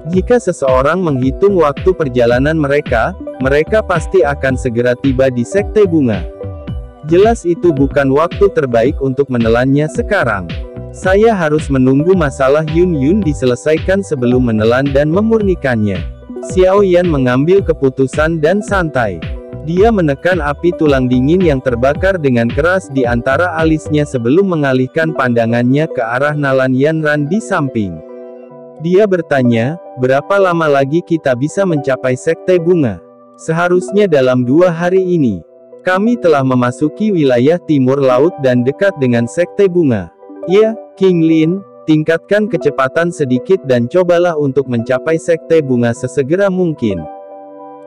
Jika seseorang menghitung waktu perjalanan mereka pasti akan segera tiba di Sekte Bunga. Jelas itu bukan waktu terbaik untuk menelannya sekarang. Saya harus menunggu masalah Yun Yun diselesaikan sebelum menelan dan memurnikannya. Xiao Yan mengambil keputusan dan santai. Dia menekan api tulang dingin yang terbakar dengan keras di antara alisnya sebelum mengalihkan pandangannya ke arah Nalan Yanran di samping. Dia bertanya, berapa lama lagi kita bisa mencapai Sekte Bunga? Seharusnya dalam 2 hari ini. Kami telah memasuki wilayah timur laut dan dekat dengan Sekte Bunga. Ya, King Lin, tingkatkan kecepatan sedikit dan cobalah untuk mencapai Sekte Bunga sesegera mungkin.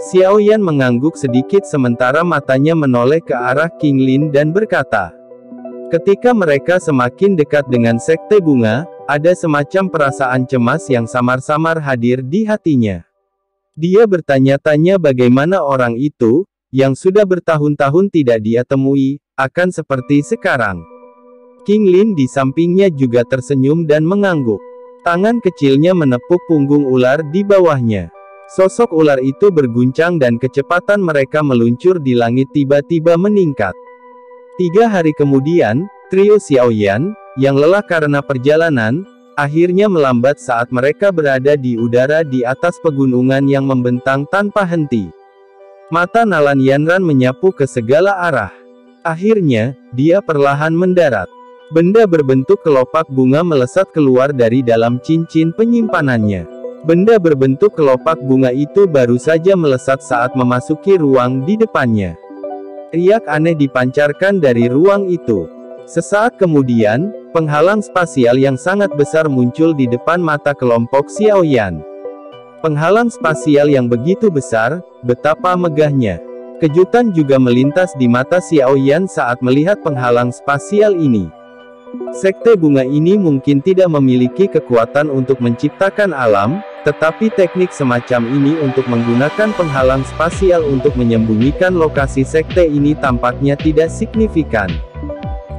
Xiao Yan mengangguk sedikit sementara matanya menoleh ke arah King Lin dan berkata. Ketika mereka semakin dekat dengan Sekte Bunga, ada semacam perasaan cemas yang samar-samar hadir di hatinya. Dia bertanya-tanya bagaimana orang itu, yang sudah bertahun-tahun tidak dia temui, akan seperti sekarang. King Lin di sampingnya juga tersenyum dan mengangguk. Tangan kecilnya menepuk punggung ular di bawahnya. Sosok ular itu berguncang dan kecepatan mereka meluncur di langit tiba-tiba meningkat. 3 hari kemudian, trio Xiaoyan, yang lelah karena perjalanan, akhirnya melambat saat mereka berada di udara di atas pegunungan yang membentang tanpa henti. Mata Nalan Yanran menyapu ke segala arah. Akhirnya, dia perlahan mendarat. Benda berbentuk kelopak bunga melesat keluar dari dalam cincin penyimpanannya. Benda berbentuk kelopak bunga itu baru saja melesat saat memasuki ruang di depannya. Riak aneh dipancarkan dari ruang itu. Sesaat kemudian, penghalang spasial yang sangat besar muncul di depan mata kelompok Xiaoyan. Penghalang spasial yang begitu besar, betapa megahnya. Kejutan juga melintas di mata Xiaoyan saat melihat penghalang spasial ini. Sekte bunga ini mungkin tidak memiliki kekuatan untuk menciptakan alam, tetapi teknik semacam ini untuk menggunakan penghalang spasial untuk menyembunyikan lokasi sekte ini tampaknya tidak signifikan.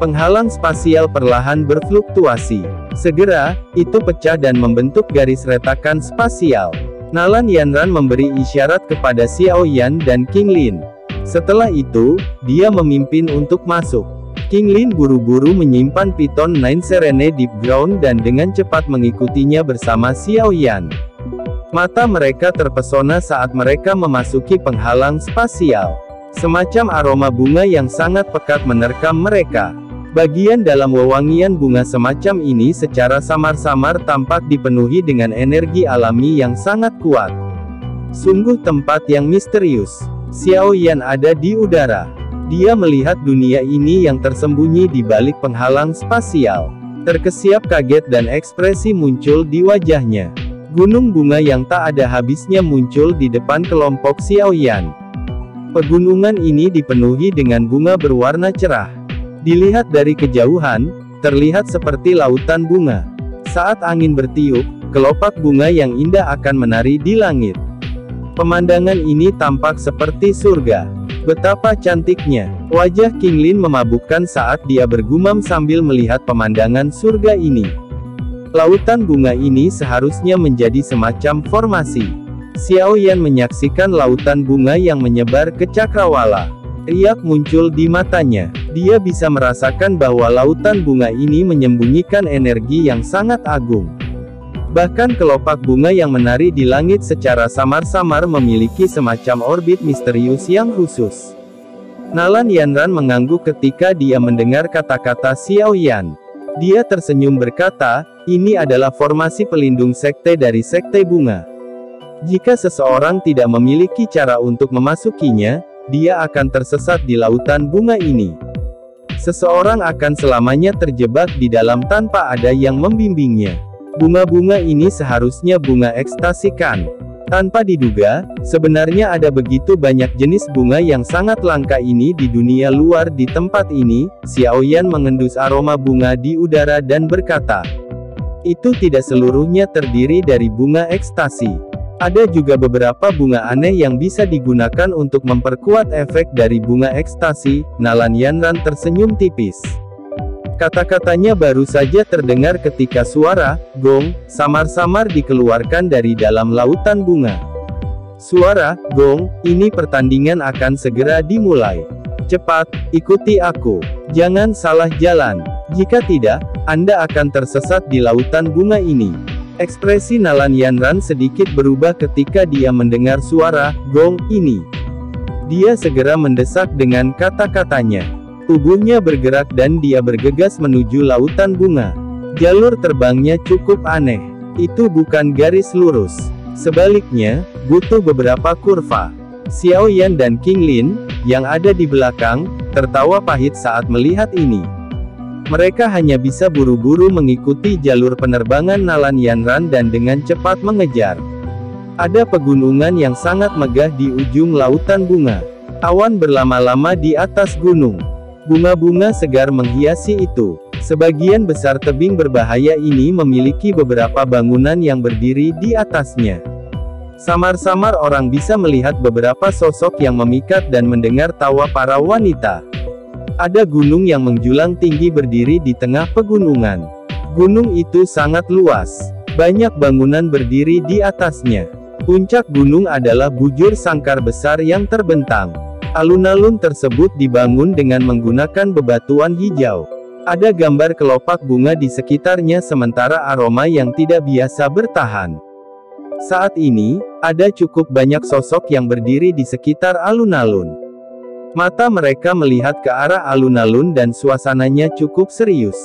Penghalang spasial perlahan berfluktuasi. Segera, itu pecah dan membentuk garis retakan spasial. Nalan Yanran memberi isyarat kepada Xiaoyan dan King Lin. Setelah itu, dia memimpin untuk masuk. King Lin buru-buru menyimpan piton Nine Serene Deep Ground dan dengan cepat mengikutinya bersama Xiaoyan. Mata mereka terpesona saat mereka memasuki penghalang spasial. Semacam aroma bunga yang sangat pekat menerkam mereka. Bagian dalam wewangian bunga semacam ini secara samar-samar tampak dipenuhi dengan energi alami yang sangat kuat. Sungguh tempat yang misterius. Xiaoyan ada di udara. Dia melihat dunia ini yang tersembunyi di balik penghalang spasial. Terkesiap kaget dan ekspresi muncul di wajahnya. Gunung bunga yang tak ada habisnya muncul di depan kelompok Xiaoyan. Pegunungan ini dipenuhi dengan bunga berwarna cerah. Dilihat dari kejauhan, terlihat seperti lautan bunga. Saat angin bertiup, kelopak bunga yang indah akan menari di langit. Pemandangan ini tampak seperti surga. Betapa cantiknya. Wajah King Lin memabukkan saat dia bergumam sambil melihat pemandangan surga ini. Lautan bunga ini seharusnya menjadi semacam formasi. Xiaoyan menyaksikan lautan bunga yang menyebar ke cakrawala. Riak muncul di matanya. Dia bisa merasakan bahwa lautan bunga ini menyembunyikan energi yang sangat agung. Bahkan kelopak bunga yang menari di langit secara samar-samar memiliki semacam orbit misterius yang khusus. Nalan Yanran mengangguk ketika dia mendengar kata-kata Xiaoyan. Dia tersenyum berkata, ini adalah formasi pelindung sekte dari sekte bunga. Jika seseorang tidak memiliki cara untuk memasukinya, dia akan tersesat di lautan bunga ini. Seseorang akan selamanya terjebak di dalam tanpa ada yang membimbingnya. Bunga-bunga ini seharusnya bunga ekstasi kan? Tanpa diduga, sebenarnya ada begitu banyak jenis bunga yang sangat langka ini di dunia luar di tempat ini. Xiaoyan mengendus aroma bunga di udara dan berkata, itu tidak seluruhnya terdiri dari bunga ekstasi. Ada juga beberapa bunga aneh yang bisa digunakan untuk memperkuat efek dari bunga ekstasi. Nalan Yanran tersenyum tipis. Kata-katanya baru saja terdengar ketika suara gong samar-samar dikeluarkan dari dalam lautan bunga. Suara gong ini pertandingan akan segera dimulai. Cepat, ikuti aku. Jangan salah jalan. Jika tidak, Anda akan tersesat di lautan bunga ini. Ekspresi Nalan Yanran sedikit berubah ketika dia mendengar suara gong ini. Dia segera mendesak dengan kata-katanya. Tubuhnya bergerak dan dia bergegas menuju lautan bunga. Jalur terbangnya cukup aneh. Itu bukan garis lurus. Sebaliknya, butuh beberapa kurva. Xiaoyan dan King Lin, yang ada di belakang, tertawa pahit saat melihat ini. Mereka hanya bisa buru-buru mengikuti jalur penerbangan Nalan Yanran dan dengan cepat mengejar. Ada pegunungan yang sangat megah di ujung lautan bunga. Awan berlama-lama di atas gunung. Bunga-bunga segar menghiasi itu. Sebagian besar tebing berbahaya ini memiliki beberapa bangunan yang berdiri di atasnya. Samar-samar orang bisa melihat beberapa sosok yang memikat dan mendengar tawa para wanita. Ada gunung yang menjulang tinggi berdiri di tengah pegunungan. Gunung itu sangat luas. Banyak bangunan berdiri di atasnya. Puncak gunung adalah bujur sangkar besar yang terbentang. Alun-alun tersebut dibangun dengan menggunakan bebatuan hijau. Ada gambar kelopak bunga di sekitarnya sementara aroma yang tidak biasa bertahan. Saat ini, ada cukup banyak sosok yang berdiri di sekitar alun-alun. Mata mereka melihat ke arah alun-alun dan suasananya cukup serius.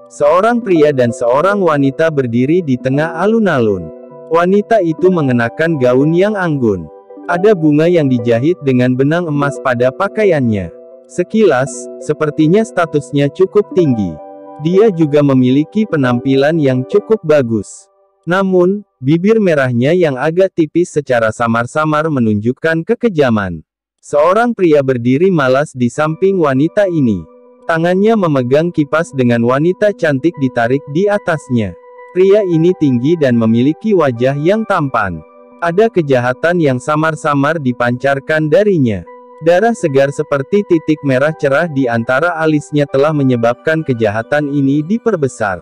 Seorang pria dan seorang wanita berdiri di tengah alun-alun. Wanita itu mengenakan gaun yang anggun. Ada bunga yang dijahit dengan benang emas pada pakaiannya. Sekilas, sepertinya statusnya cukup tinggi. Dia juga memiliki penampilan yang cukup bagus. Namun, bibir merahnya yang agak tipis secara samar-samar menunjukkan kekejaman. Seorang pria berdiri malas di samping wanita ini. Tangannya memegang kipas dengan wanita cantik ditarik di atasnya. Pria ini tinggi dan memiliki wajah yang tampan. Ada kejahatan yang samar-samar dipancarkan darinya. Darah segar seperti titik merah cerah di antara alisnya telah menyebabkan kejahatan ini diperbesar.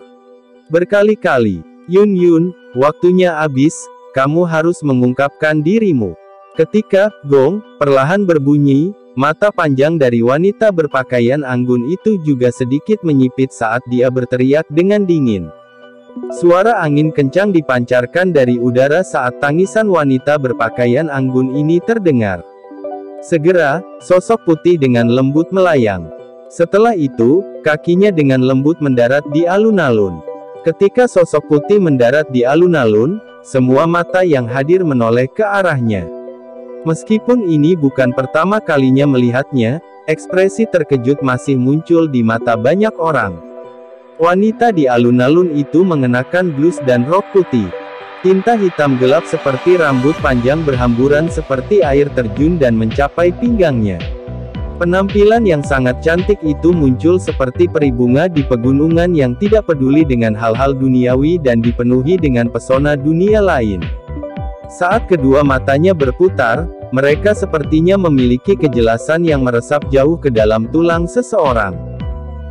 Berkali-kali, Yun, waktunya habis, kamu harus mengungkapkan dirimu. Ketika gong perlahan berbunyi, mata panjang dari wanita berpakaian anggun itu juga sedikit menyipit saat dia berteriak dengan dingin. Suara angin kencang dipancarkan dari udara saat tangisan wanita berpakaian anggun ini terdengar. Segera, sosok putih dengan lembut melayang. Setelah itu, kakinya dengan lembut mendarat di alun-alun. Ketika sosok putih mendarat di alun-alun, semua mata yang hadir menoleh ke arahnya. Meskipun ini bukan pertama kalinya melihatnya, ekspresi terkejut masih muncul di mata banyak orang. Wanita di alun-alun itu mengenakan blus dan rok putih. Tinta hitam gelap seperti rambut panjang berhamburan seperti air terjun dan mencapai pinggangnya. Penampilan yang sangat cantik itu muncul seperti peri bunga di pegunungan yang tidak peduli dengan hal-hal duniawi dan dipenuhi dengan pesona dunia lain. Saat kedua matanya berputar, mereka sepertinya memiliki kejelasan yang meresap jauh ke dalam tulang seseorang.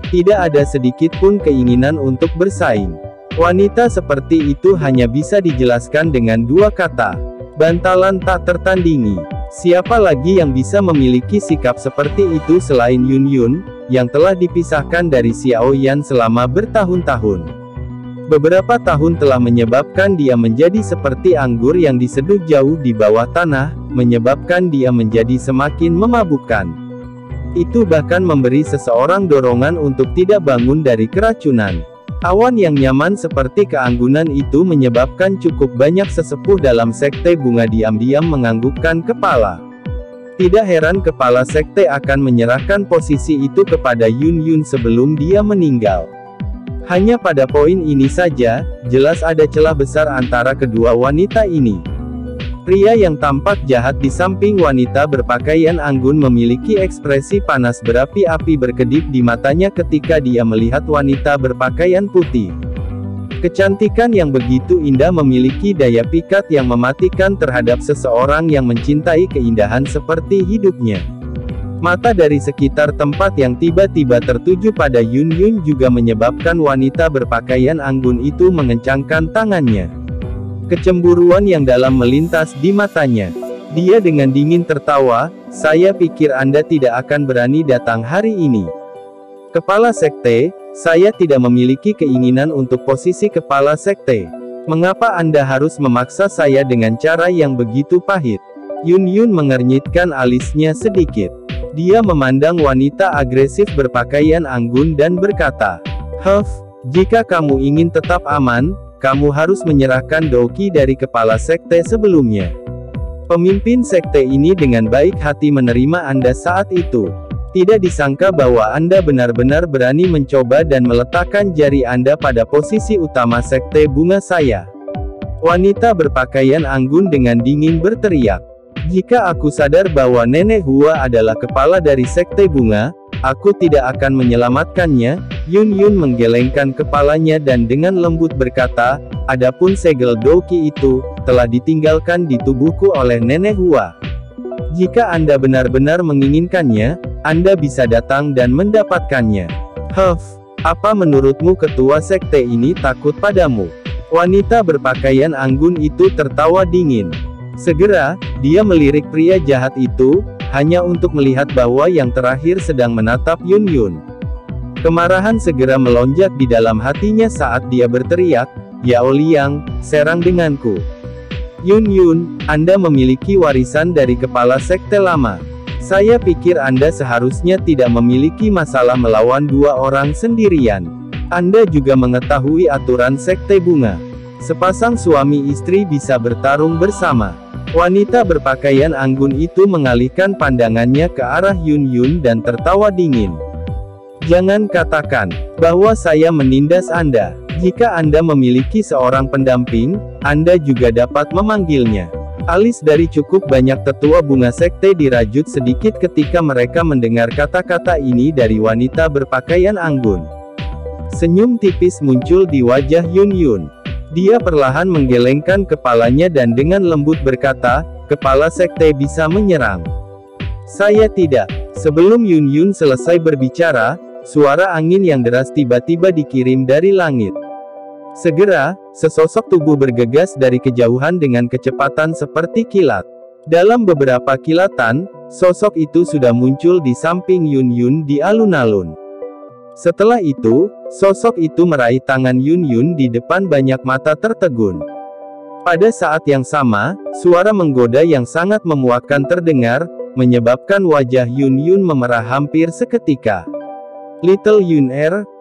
Tidak ada sedikit pun keinginan untuk bersaing. Wanita seperti itu hanya bisa dijelaskan dengan dua kata. Bantalan tak tertandingi. Siapa lagi yang bisa memiliki sikap seperti itu selain Yun, yang telah dipisahkan dari Xiao Yan selama bertahun-tahun. Beberapa tahun telah menyebabkan dia menjadi seperti anggur yang diseduh jauh di bawah tanah, menyebabkan dia menjadi semakin memabukkan. Itu bahkan memberi seseorang dorongan untuk tidak bangun dari keracunan. Awan yang nyaman seperti keanggunan itu menyebabkan cukup banyak sesepuh dalam sekte bunga diam-diam menganggukkan kepala. Tidak heran kepala sekte akan menyerahkan posisi itu kepada Yun sebelum dia meninggal. Hanya pada poin ini saja, jelas ada celah besar antara kedua wanita ini. Pria yang tampak jahat di samping wanita berpakaian anggun memiliki ekspresi panas berapi-api berkedip di matanya ketika dia melihat wanita berpakaian putih. Kecantikan yang begitu indah memiliki daya pikat yang mematikan terhadap seseorang yang mencintai keindahan seperti hidupnya. Mata dari sekitar tempat yang tiba-tiba tertuju pada Yun juga menyebabkan wanita berpakaian anggun itu mengencangkan tangannya. Kecemburuan yang dalam melintas di matanya. Dia dengan dingin tertawa, "Saya pikir Anda tidak akan berani datang hari ini." Kepala sekte, saya tidak memiliki keinginan untuk posisi kepala sekte. Mengapa Anda harus memaksa saya dengan cara yang begitu pahit? Yun mengernyitkan alisnya sedikit. Dia memandang wanita agresif berpakaian anggun dan berkata, jika kamu ingin tetap aman, kamu harus menyerahkan Doki dari kepala sekte sebelumnya." Pemimpin sekte ini dengan baik hati menerima Anda saat itu. Tidak disangka bahwa Anda benar-benar berani mencoba dan meletakkan jari Anda pada posisi utama sekte bunga saya. Wanita berpakaian anggun dengan dingin berteriak. "Jika aku sadar bahwa Nenek Hua adalah kepala dari sekte bunga, aku tidak akan menyelamatkannya." Yun menggelengkan kepalanya dan dengan lembut berkata, "Adapun segel Doki itu, telah ditinggalkan di tubuhku oleh Nenek Hua. Jika Anda benar-benar menginginkannya, Anda bisa datang dan mendapatkannya. Apa menurutmu ketua sekte ini takut padamu? Wanita berpakaian anggun itu tertawa dingin. Segera, dia melirik pria jahat itu, hanya untuk melihat bahwa yang terakhir sedang menatap Yun Yun. Kemarahan segera melonjak di dalam hatinya saat dia berteriak, "Yao Liang, serang denganku." "Yun Yun, Anda memiliki warisan dari kepala sekte lama. Saya pikir Anda seharusnya tidak memiliki masalah melawan dua orang sendirian. Anda juga mengetahui aturan sekte bunga. Sepasang suami istri bisa bertarung bersama." Wanita berpakaian anggun itu mengalihkan pandangannya ke arah Yun Yun dan tertawa dingin. "Jangan katakan bahwa saya menindas Anda. Jika Anda memiliki seorang pendamping, Anda juga dapat memanggilnya." Alis dari cukup banyak tetua bunga sekte dirajut sedikit ketika mereka mendengar kata-kata ini dari wanita berpakaian anggun. Senyum tipis muncul di wajah Yun Yun. Dia perlahan menggelengkan kepalanya dan dengan lembut berkata, "Kepala sekte bisa menyerang. Saya tidak." Sebelum Yun Yun selesai berbicara, suara angin yang deras tiba-tiba dikirim dari langit. Segera, sesosok tubuh bergegas dari kejauhan dengan kecepatan seperti kilat. Dalam beberapa kilatan, sosok itu sudah muncul di samping Yun Yun di alun-alun. Setelah itu, sosok itu meraih tangan Yun Yun di depan banyak mata tertegun. Pada saat yang sama, suara menggoda yang sangat memuakkan terdengar, menyebabkan wajah Yun Yun memerah hampir seketika. "Little Yun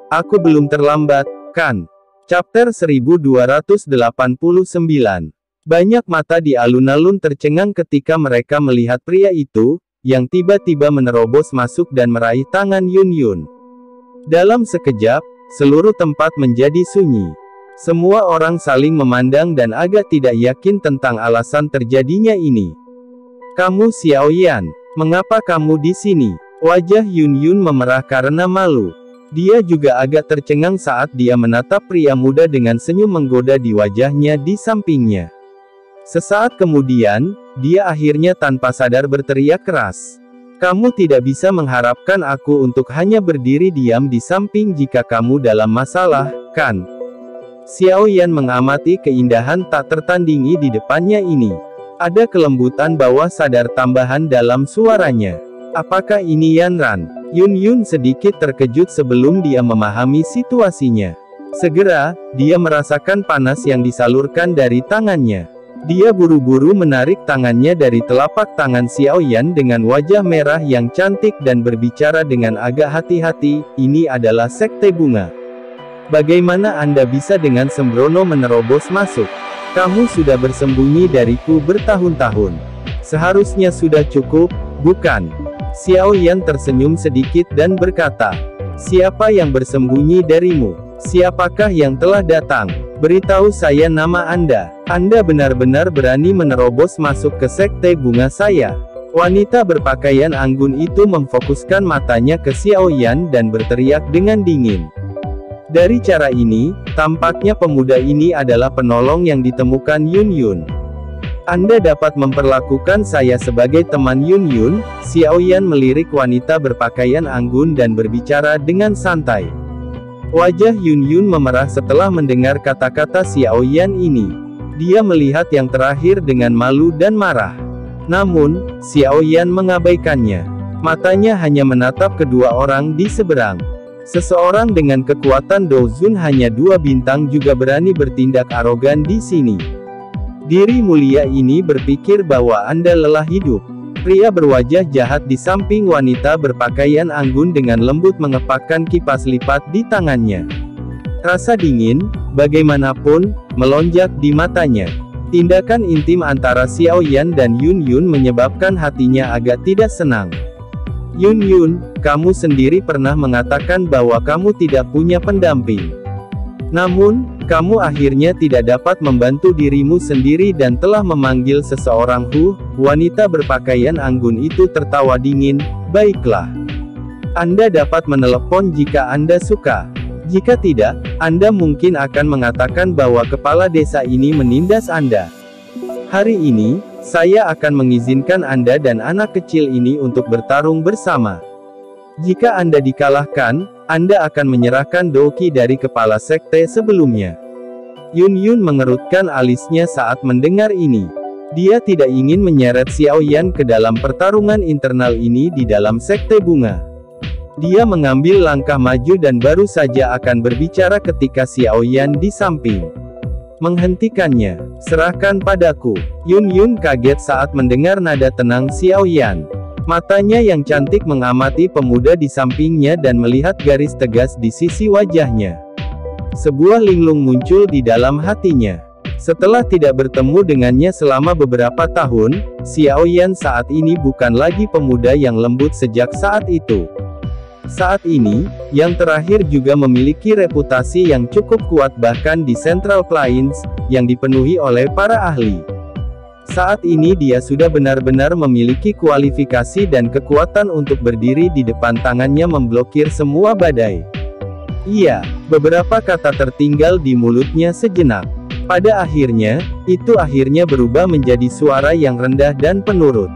aku belum terlambat, kan?" Chapter 1289. Banyak mata di alun-alun tercengang ketika mereka melihat pria itu, yang tiba-tiba menerobos masuk dan meraih tangan Yun Yun. Dalam sekejap, seluruh tempat menjadi sunyi. Semua orang saling memandang dan agak tidak yakin tentang alasan terjadinya ini. "Kamu Xiao Yan, mengapa kamu di sini?" Wajah Yun Yun memerah karena malu. Dia juga agak tercengang saat dia menatap pria muda dengan senyum menggoda di wajahnya di sampingnya. Sesaat kemudian, dia akhirnya tanpa sadar berteriak keras. "Kamu tidak bisa mengharapkan aku untuk hanya berdiri diam di samping jika kamu dalam masalah, kan?" Xiao Yan mengamati keindahan tak tertandingi di depannya ini. Ada kelembutan bawah sadar tambahan dalam suaranya. "Apakah ini Yan Ran?" Yun Yun sedikit terkejut sebelum dia memahami situasinya. Segera, dia merasakan panas yang disalurkan dari tangannya. Dia buru-buru menarik tangannya dari telapak tangan Xiao Yan dengan wajah merah yang cantik dan berbicara dengan agak hati-hati, "Ini adalah sekte bunga. Bagaimana Anda bisa dengan sembrono menerobos masuk? Kamu sudah bersembunyi dariku bertahun-tahun. Seharusnya sudah cukup, bukan?" Xiao Yan tersenyum sedikit dan berkata, "Siapa yang bersembunyi darimu? Siapakah yang telah datang? Beritahu saya nama Anda. Anda benar-benar berani menerobos masuk ke sekte bunga saya." Wanita berpakaian anggun itu memfokuskan matanya ke Xiao Yan dan berteriak dengan dingin. Dari cara ini, tampaknya pemuda ini adalah penolong yang ditemukan Yun Yun. "Anda dapat memperlakukan saya sebagai teman Yun Yun." Xiao Yan melirik wanita berpakaian anggun dan berbicara dengan santai. Wajah Yun Yun memerah setelah mendengar kata-kata Xiao Yan ini. Dia melihat yang terakhir dengan malu dan marah. Namun, Xiao Yan mengabaikannya. Matanya hanya menatap kedua orang di seberang. Seseorang dengan kekuatan Dozun hanya 2 bintang juga berani bertindak arogan di sini. Diri mulia ini berpikir bahwa Anda lelah hidup. Pria berwajah jahat di samping wanita berpakaian anggun dengan lembut mengepakkan kipas lipat di tangannya. Rasa dingin, bagaimanapun, melonjak di matanya. Tindakan intim antara Xiao Yan dan Yun Yun menyebabkan hatinya agak tidak senang. "Yun Yun, kamu sendiri pernah mengatakan bahwa kamu tidak punya pendamping. Namun, kamu akhirnya tidak dapat membantu dirimu sendiri dan telah memanggil seseorang." Wanita berpakaian anggun itu tertawa dingin. "Baiklah. Anda dapat menelepon jika Anda suka. Jika tidak, Anda mungkin akan mengatakan bahwa kepala desa ini menindas Anda." Hari ini, saya akan mengizinkan Anda dan anak kecil ini untuk bertarung bersama. Jika Anda dikalahkan, Anda akan menyerahkan Doki dari kepala sekte sebelumnya. Yun Yun mengerutkan alisnya saat mendengar ini. Dia tidak ingin menyeret Xiao Yan ke dalam pertarungan internal ini di dalam sekte bunga. Dia mengambil langkah maju dan baru saja akan berbicara ketika Xiao Yan di samping. Menghentikannya. Serahkan padaku. Yun Yun kaget saat mendengar nada tenang Xiao Yan. Matanya yang cantik mengamati pemuda di sampingnya dan melihat garis tegas di sisi wajahnya. Sebuah linglung muncul di dalam hatinya. Setelah tidak bertemu dengannya selama beberapa tahun, Xiao Yan saat ini bukan lagi pemuda yang lembut sejak saat itu. Saat ini, yang terakhir juga memiliki reputasi yang cukup kuat bahkan di Central Plains, yang dipenuhi oleh para ahli. Saat ini dia sudah benar-benar memiliki kualifikasi dan kekuatan untuk berdiri di depan tangannya memblokir semua badai. Iya, beberapa kata tertinggal di mulutnya sejenak. Pada akhirnya, itu akhirnya berubah menjadi suara yang rendah dan penurut.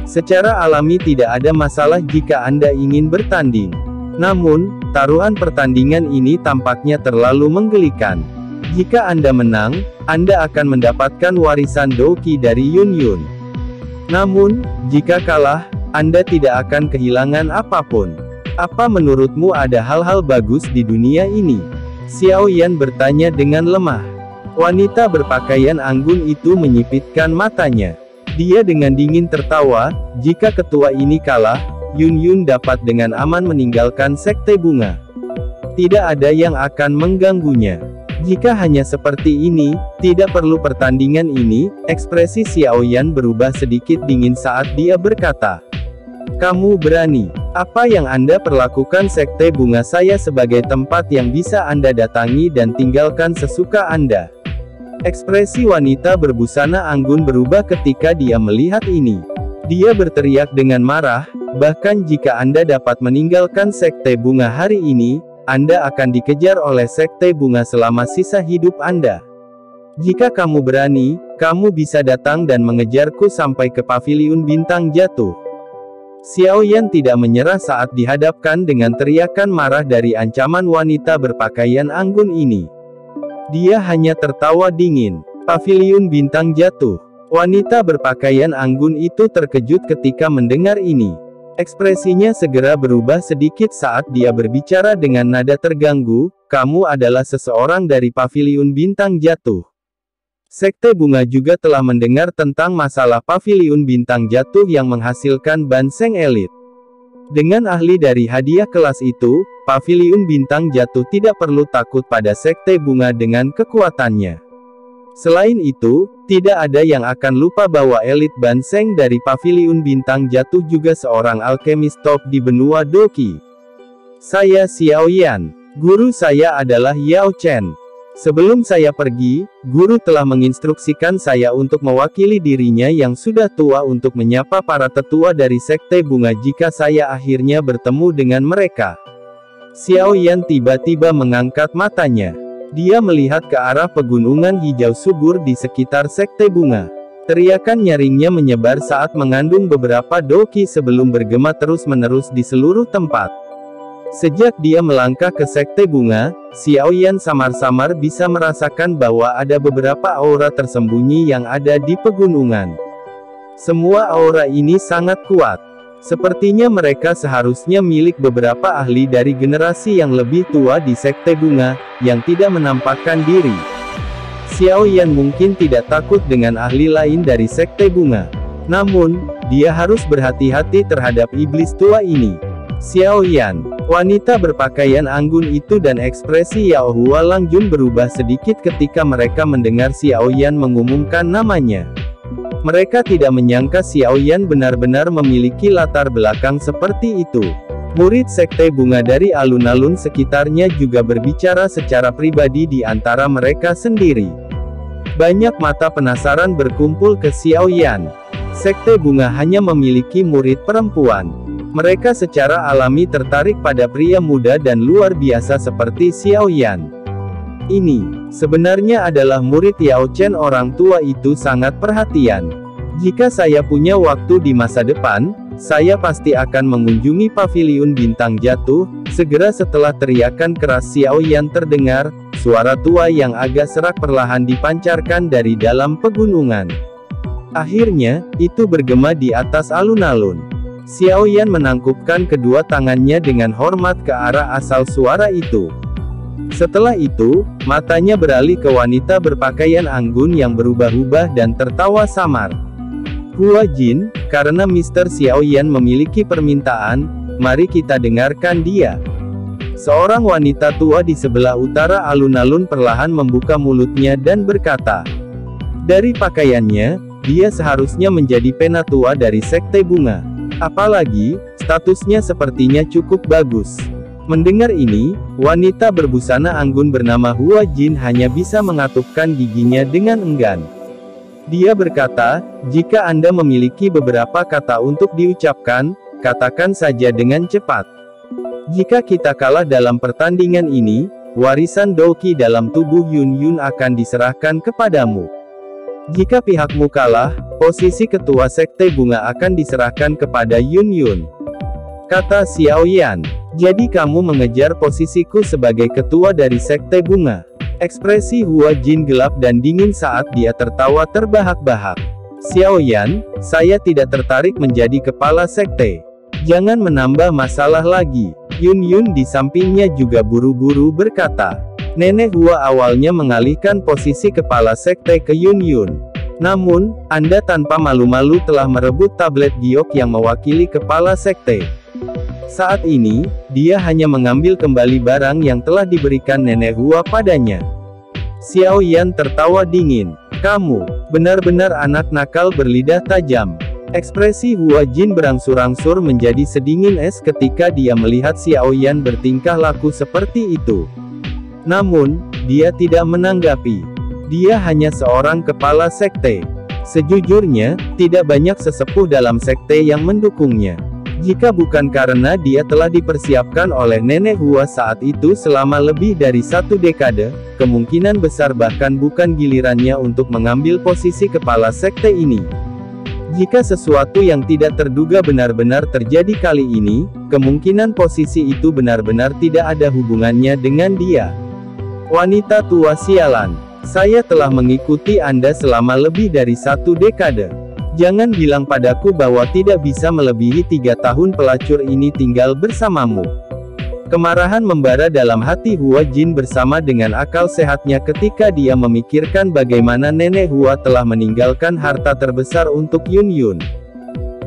Secara alami tidak ada masalah jika Anda ingin bertanding. Namun, taruhan pertandingan ini tampaknya terlalu menggelikan. Jika Anda menang, Anda akan mendapatkan warisan Doki dari Yun Yun. Namun, jika kalah, Anda tidak akan kehilangan apapun. Apa menurutmu ada hal-hal bagus di dunia ini? Xiao Yan bertanya dengan lemah. Wanita berpakaian anggun itu menyipitkan matanya. Dia dengan dingin tertawa, jika ketua ini kalah, Yun Yun dapat dengan aman meninggalkan sekte bunga. Tidak ada yang akan mengganggunya. Jika hanya seperti ini, tidak perlu pertandingan ini. Ekspresi Xiao Yan berubah sedikit dingin saat dia berkata. Kamu berani. Apa yang Anda perlakukan sekte bunga saya sebagai tempat yang bisa Anda datangi dan tinggalkan sesuka Anda. Ekspresi wanita berbusana anggun berubah ketika dia melihat ini. Dia berteriak dengan marah, bahkan jika Anda dapat meninggalkan sekte bunga hari ini, Anda akan dikejar oleh sekte bunga selama sisa hidup Anda. Jika kamu berani, kamu bisa datang dan mengejarku sampai ke paviliun bintang jatuh. Xiao Yan tidak menyerah saat dihadapkan dengan teriakan marah dari ancaman wanita berpakaian anggun ini. Dia hanya tertawa dingin. Paviliun bintang jatuh. Wanita berpakaian anggun itu terkejut ketika mendengar ini. Ekspresinya segera berubah sedikit saat dia berbicara dengan nada terganggu, kamu adalah seseorang dari paviliun bintang jatuh. Sekte bunga juga telah mendengar tentang masalah paviliun bintang jatuh yang menghasilkan banseng elit. Dengan ahli dari hadiah kelas itu, paviliun bintang jatuh tidak perlu takut pada sekte bunga dengan kekuatannya. Selain itu, tidak ada yang akan lupa bahwa elit banseng dari paviliun bintang jatuh juga seorang alkemis top di benua Doki. Saya Xiao Yan. Guru saya adalah Yao Chen. Sebelum saya pergi, guru telah menginstruksikan saya untuk mewakili dirinya yang sudah tua untuk menyapa para tetua dari sekte bunga jika saya akhirnya bertemu dengan mereka. Xiao Yan tiba-tiba mengangkat matanya. Dia melihat ke arah pegunungan hijau subur di sekitar sekte bunga. Teriakan nyaringnya menyebar saat mengandung beberapa doki sebelum bergema terus-menerus di seluruh tempat. Sejak dia melangkah ke sekte bunga, Xiao Yan samar-samar bisa merasakan bahwa ada beberapa aura tersembunyi yang ada di pegunungan. Semua aura ini sangat kuat. Sepertinya mereka seharusnya milik beberapa ahli dari generasi yang lebih tua di sekte bunga, yang tidak menampakkan diri. Xiao Yan mungkin tidak takut dengan ahli lain dari sekte bunga. Namun, dia harus berhati-hati terhadap iblis tua ini. Xiao Yan, wanita berpakaian anggun itu dan ekspresi Yao Hua Langjun berubah sedikit ketika mereka mendengar Xiao Yan mengumumkan namanya. Mereka tidak menyangka Xiao Yan benar-benar memiliki latar belakang seperti itu. Murid sekte bunga dari alun-alun sekitarnya juga berbicara secara pribadi di antara mereka sendiri. Banyak mata penasaran berkumpul ke Xiao Yan. Sekte bunga hanya memiliki murid perempuan. Mereka secara alami tertarik pada pria muda dan luar biasa seperti Xiao Yan. Ini, sebenarnya adalah murid Yao Chen. Orang tua itu sangat perhatian. Jika saya punya waktu di masa depan, saya pasti akan mengunjungi paviliun bintang jatuh. Segera setelah teriakan keras Xiao Yan terdengar, suara tua yang agak serak perlahan dipancarkan dari dalam pegunungan. Akhirnya, itu bergema di atas alun-alun. Xiao Yan menangkupkan kedua tangannya dengan hormat ke arah asal suara itu. Setelah itu, matanya beralih ke wanita berpakaian anggun yang berubah-ubah dan tertawa samar. Hua Jin, karena Mr. Xiao Yan memiliki permintaan, mari kita dengarkan dia. Seorang wanita tua di sebelah utara alun-alun perlahan membuka mulutnya dan berkata, dari pakaiannya, dia seharusnya menjadi penatua dari sekte bunga. Apalagi, statusnya sepertinya cukup bagus. Mendengar ini, wanita berbusana anggun bernama Hua Jin hanya bisa mengatupkan giginya dengan enggan. Dia berkata, jika Anda memiliki beberapa kata untuk diucapkan, katakan saja dengan cepat. Jika kita kalah dalam pertandingan ini, warisan Douqi dalam tubuh Yun Yun akan diserahkan kepadamu. Jika pihakmu kalah, posisi ketua sekte bunga akan diserahkan kepada Yun Yun. Kata Xiao Yan. Jadi kamu mengejar posisiku sebagai ketua dari sekte bunga. Ekspresi Hua Jin gelap dan dingin saat dia tertawa terbahak-bahak. Xiao Yan, saya tidak tertarik menjadi kepala sekte. Jangan menambah masalah lagi. Yun Yun di sampingnya juga buru-buru berkata. Nenek Hua awalnya mengalihkan posisi kepala sekte ke Yun Yun. Namun, Anda tanpa malu-malu telah merebut tablet giok yang mewakili kepala sekte. Saat ini, dia hanya mengambil kembali barang yang telah diberikan Nenek Hua padanya. Xiao Yan tertawa dingin. Kamu, benar-benar anak nakal berlidah tajam. Ekspresi Hua Jin berangsur-angsur menjadi sedingin es ketika dia melihat Xiao Yan bertingkah laku seperti itu. Namun, dia tidak menanggapi. Dia hanya seorang kepala sekte. Sejujurnya, tidak banyak sesepuh dalam sekte yang mendukungnya. Jika bukan karena dia telah dipersiapkan oleh Nenek Hua saat itu selama lebih dari 1 dekade, kemungkinan besar bahkan bukan gilirannya untuk mengambil posisi kepala sekte ini. Jika sesuatu yang tidak terduga benar-benar terjadi kali ini, kemungkinan posisi itu benar-benar tidak ada hubungannya dengan dia. Wanita tua sialan, saya telah mengikuti Anda selama lebih dari 1 dekade. Jangan bilang padaku bahwa tidak bisa melebihi 3 tahun pelacur ini tinggal bersamamu. Kemarahan membara dalam hati Hua Jin bersama dengan akal sehatnya ketika dia memikirkan bagaimana Nenek Hua telah meninggalkan harta terbesar untuk Yun Yun.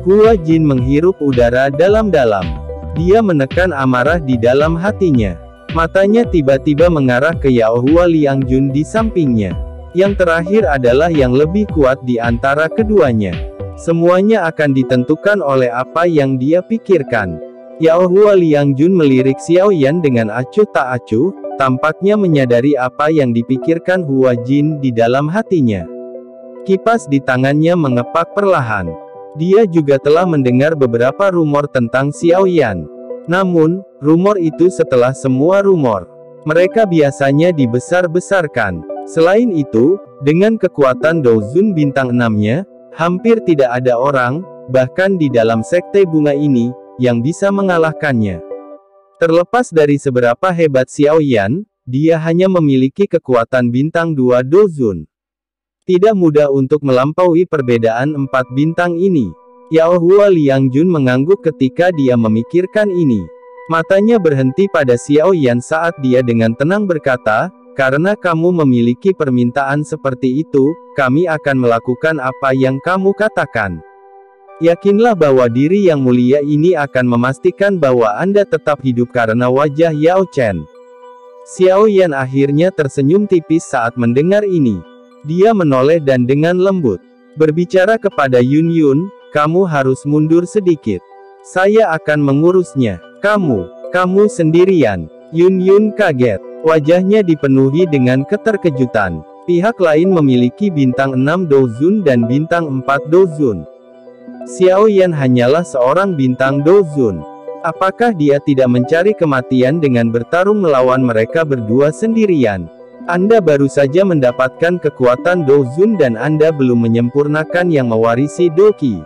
Hua Jin menghirup udara dalam-dalam. Dia menekan amarah di dalam hatinya. Matanya tiba-tiba mengarah ke Yao Hua Liangjun di sampingnya. Yang terakhir adalah yang lebih kuat di antara keduanya. Semuanya akan ditentukan oleh apa yang dia pikirkan. Yao Hua Liangjun melirik Xiao Yan dengan acuh tak acuh, tampaknya menyadari apa yang dipikirkan Hua Jin di dalam hatinya. Kipas di tangannya mengepak perlahan. Dia juga telah mendengar beberapa rumor tentang Xiao Yan. Namun, rumor itu setelah semua rumor. Mereka biasanya dibesar-besarkan. Selain itu, dengan kekuatan Douzun bintang 6-nya, hampir tidak ada orang, bahkan di dalam sekte bunga ini, yang bisa mengalahkannya. Terlepas dari seberapa hebat Xiao Yan, dia hanya memiliki kekuatan bintang 2 Douzun. Tidak mudah untuk melampaui perbedaan 4 bintang ini. Yao Hua Liangjun mengangguk ketika dia memikirkan ini. Matanya berhenti pada Xiao Yan saat dia dengan tenang berkata, karena kamu memiliki permintaan seperti itu, kami akan melakukan apa yang kamu katakan. Yakinlah bahwa diri yang mulia ini akan memastikan bahwa Anda tetap hidup karena wajah Yao Chen. Xiao Yan akhirnya tersenyum tipis saat mendengar ini. Dia menoleh dan dengan lembut berbicara kepada Yun Yun, kamu harus mundur sedikit. Saya akan mengurusnya. Kamu sendirian. Yun Yun kaget. Wajahnya dipenuhi dengan keterkejutan. Pihak lain memiliki bintang 6 Douzun dan bintang 4 Douzun. Xiao Yan hanyalah seorang bintang Douzun. Apakah dia tidak mencari kematian dengan bertarung melawan mereka berdua sendirian? Anda baru saja mendapatkan kekuatan Dozun dan Anda belum menyempurnakan yang mewarisi Doqi.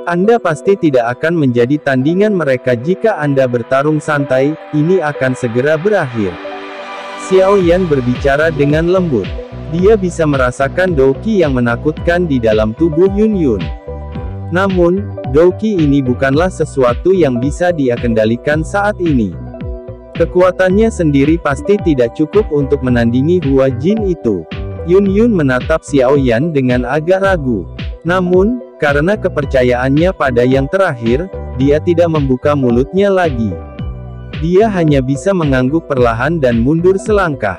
Anda pasti tidak akan menjadi tandingan mereka jika Anda bertarung santai, ini akan segera berakhir. Xiao Yan berbicara dengan lembut. Dia bisa merasakan Doqi yang menakutkan di dalam tubuh Yun Yun. Namun, Doqi ini bukanlah sesuatu yang bisa dia kendalikan saat ini. Kekuatannya sendiri pasti tidak cukup untuk menandingi Hua Jin itu. Yun Yun menatap Xiao Yan dengan agak ragu. Namun, karena kepercayaannya pada yang terakhir, dia tidak membuka mulutnya lagi. Dia hanya bisa mengangguk perlahan dan mundur selangkah.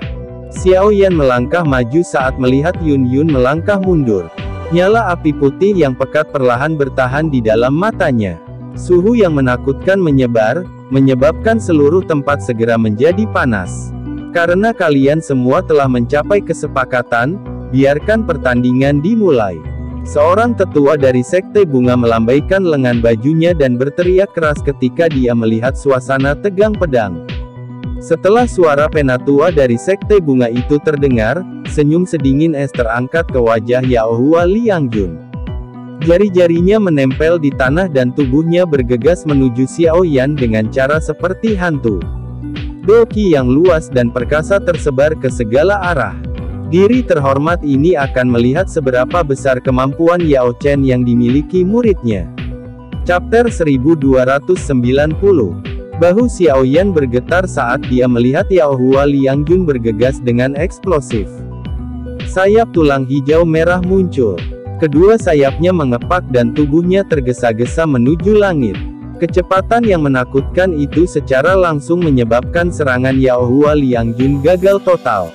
Xiao Yan melangkah maju saat melihat Yun Yun melangkah mundur. Nyala api putih yang pekat perlahan bertahan di dalam matanya. Suhu yang menakutkan menyebar, menyebabkan seluruh tempat segera menjadi panas. Karena kalian semua telah mencapai kesepakatan, biarkan pertandingan dimulai. Seorang tetua dari Sekte Bunga melambaikan lengan bajunya dan berteriak keras ketika dia melihat suasana tegang pedang. Setelah suara penatua dari Sekte Bunga itu terdengar, senyum sedingin es terangkat ke wajah Yao Hua Liangjun. Jari-jarinya menempel di tanah dan tubuhnya bergegas menuju Xiao Yan dengan cara seperti hantu. Doqi yang luas dan perkasa tersebar ke segala arah. Diri terhormat ini akan melihat seberapa besar kemampuan Yao Chen yang dimiliki muridnya. Chapter 1290. Bahu Xiao Yan bergetar saat dia melihat Yao Hua Liangjun bergegas dengan eksplosif. Sayap tulang hijau merah muncul. Kedua sayapnya mengepak dan tubuhnya tergesa-gesa menuju langit. Kecepatan yang menakutkan itu secara langsung menyebabkan serangan Yao Hua Liangjun gagal total.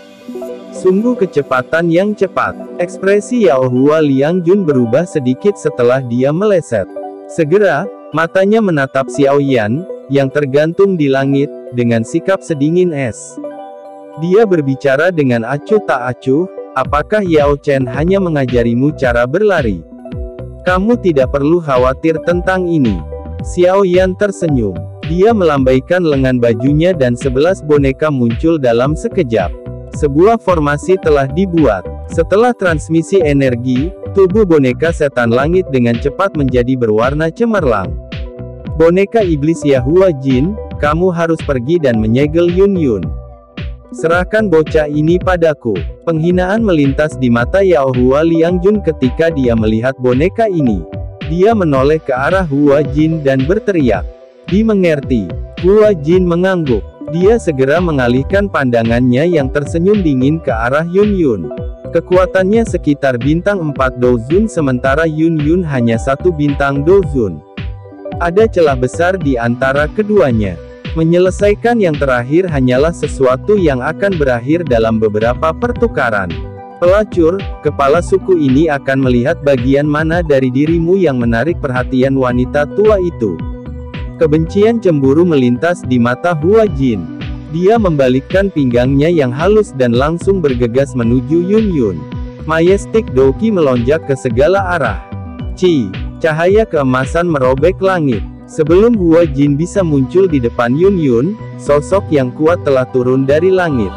Sungguh kecepatan yang cepat. Ekspresi Yao Hua Liangjun berubah sedikit setelah dia meleset. Segera, matanya menatap Xiao Yan, yang tergantung di langit, dengan sikap sedingin es. Dia berbicara dengan acuh tak acuh. Apakah Yao Chen hanya mengajarimu cara berlari? Kamu tidak perlu khawatir tentang ini. Xiao Yan tersenyum. Dia melambaikan lengan bajunya dan 11 boneka muncul dalam sekejap. Sebuah formasi telah dibuat. Setelah transmisi energi, tubuh boneka setan langit dengan cepat menjadi berwarna cemerlang. Boneka iblis Yahua Jin, kamu harus pergi dan menyegel Yun Yun. Serahkan bocah ini padaku. Penghinaan melintas di mata Yao Hua Liangjun ketika dia melihat boneka ini. Dia menoleh ke arah Hua Jin dan berteriak. Dimengerti. Hua Jin mengangguk. Dia segera mengalihkan pandangannya yang tersenyum dingin ke arah Yun Yun. Kekuatannya sekitar bintang 4 Dozun sementara Yun Yun hanya 1 bintang Dozun. Ada celah besar di antara keduanya. Menyelesaikan yang terakhir hanyalah sesuatu yang akan berakhir dalam beberapa pertukaran. Pelacur, kepala suku ini akan melihat bagian mana dari dirimu yang menarik perhatian wanita tua itu. Kebencian cemburu melintas di mata Hua Jin. Dia membalikkan pinggangnya yang halus dan langsung bergegas menuju Yun Yun. Majestic Doqi melonjak ke segala arah. Cahaya keemasan merobek langit. Sebelum Hua Jin bisa muncul di depan Yun Yun, sosok yang kuat telah turun dari langit.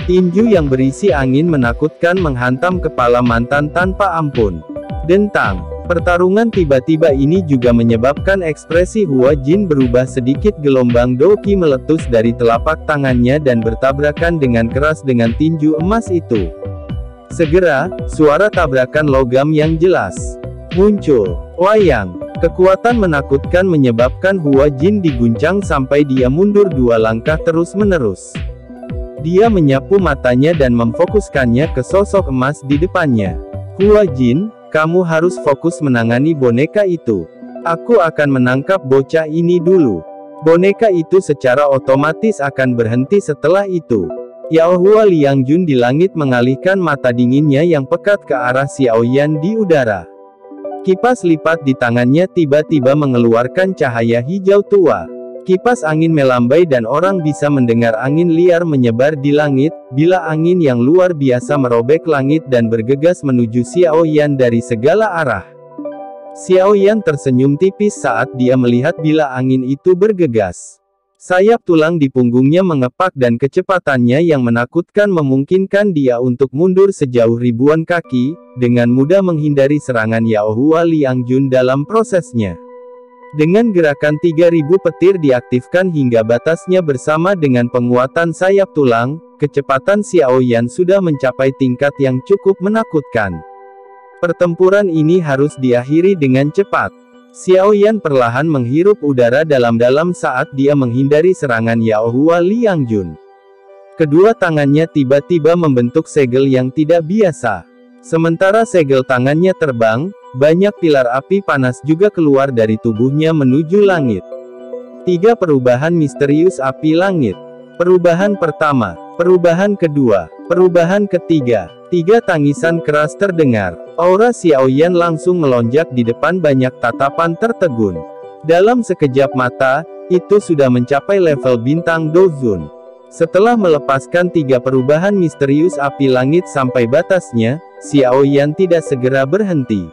Tinju yang berisi angin menakutkan menghantam kepala mantan tanpa ampun. Dentang. Pertarungan tiba-tiba ini juga menyebabkan ekspresi Hua Jin berubah sedikit. Gelombang Doqi meletus dari telapak tangannya dan bertabrakan dengan keras dengan tinju emas itu. Segera, suara tabrakan logam yang jelas muncul. Wayang. Kekuatan menakutkan menyebabkan Hua Jin diguncang sampai dia mundur 2 langkah terus-menerus. Dia menyapu matanya dan memfokuskannya ke sosok emas di depannya. Hua Jin, kamu harus fokus menangani boneka itu. Aku akan menangkap bocah ini dulu. Boneka itu secara otomatis akan berhenti setelah itu. Yao Hua Liangjun di langit mengalihkan mata dinginnya yang pekat ke arah Xiao Yan di udara. Kipas lipat di tangannya tiba-tiba mengeluarkan cahaya hijau tua. Kipas angin melambai dan orang bisa mendengar angin liar menyebar di langit, bila angin yang luar biasa merobek langit dan bergegas menuju Xiao Yan dari segala arah. Xiao Yan tersenyum tipis saat dia melihat bila angin itu bergegas. Sayap tulang di punggungnya mengepak dan kecepatannya yang menakutkan memungkinkan dia untuk mundur sejauh ribuan kaki, dengan mudah menghindari serangan Yao Hua Liangjun dalam prosesnya. Dengan gerakan 3000 petir diaktifkan hingga batasnya bersama dengan penguatan sayap tulang, kecepatan Xiao Yan sudah mencapai tingkat yang cukup menakutkan. Pertempuran ini harus diakhiri dengan cepat. Xiao Yan perlahan menghirup udara dalam-dalam saat dia menghindari serangan Yao Hua Liangjun. Kedua tangannya tiba-tiba membentuk segel yang tidak biasa. Sementara segel tangannya terbang, banyak pilar api panas juga keluar dari tubuhnya menuju langit. 3 perubahan misterius api langit. Perubahan pertama, perubahan kedua, perubahan ketiga. 3 tangisan keras terdengar. Aura Xiao Yan langsung melonjak di depan banyak tatapan tertegun. Dalam sekejap mata, itu sudah mencapai level bintang Dozun. Setelah melepaskan 3 perubahan misterius api langit sampai batasnya, Xiao Yan tidak segera berhenti.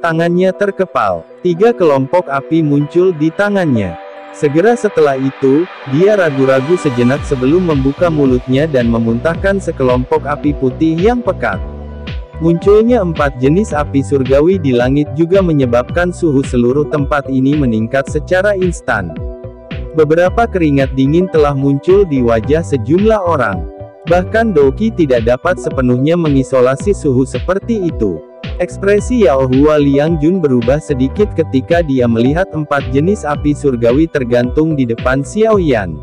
Tangannya terkepal. 3 kelompok api muncul di tangannya. Segera setelah itu, dia ragu-ragu sejenak sebelum membuka mulutnya dan memuntahkan sekelompok api putih yang pekat. Munculnya 4 jenis api surgawi di langit juga menyebabkan suhu seluruh tempat ini meningkat secara instan. Beberapa keringat dingin telah muncul di wajah sejumlah orang. Bahkan Doki tidak dapat sepenuhnya mengisolasi suhu seperti itu. Ekspresi Yao Hua Liangjun berubah sedikit ketika dia melihat 4 jenis api surgawi tergantung di depan Xiao Yan.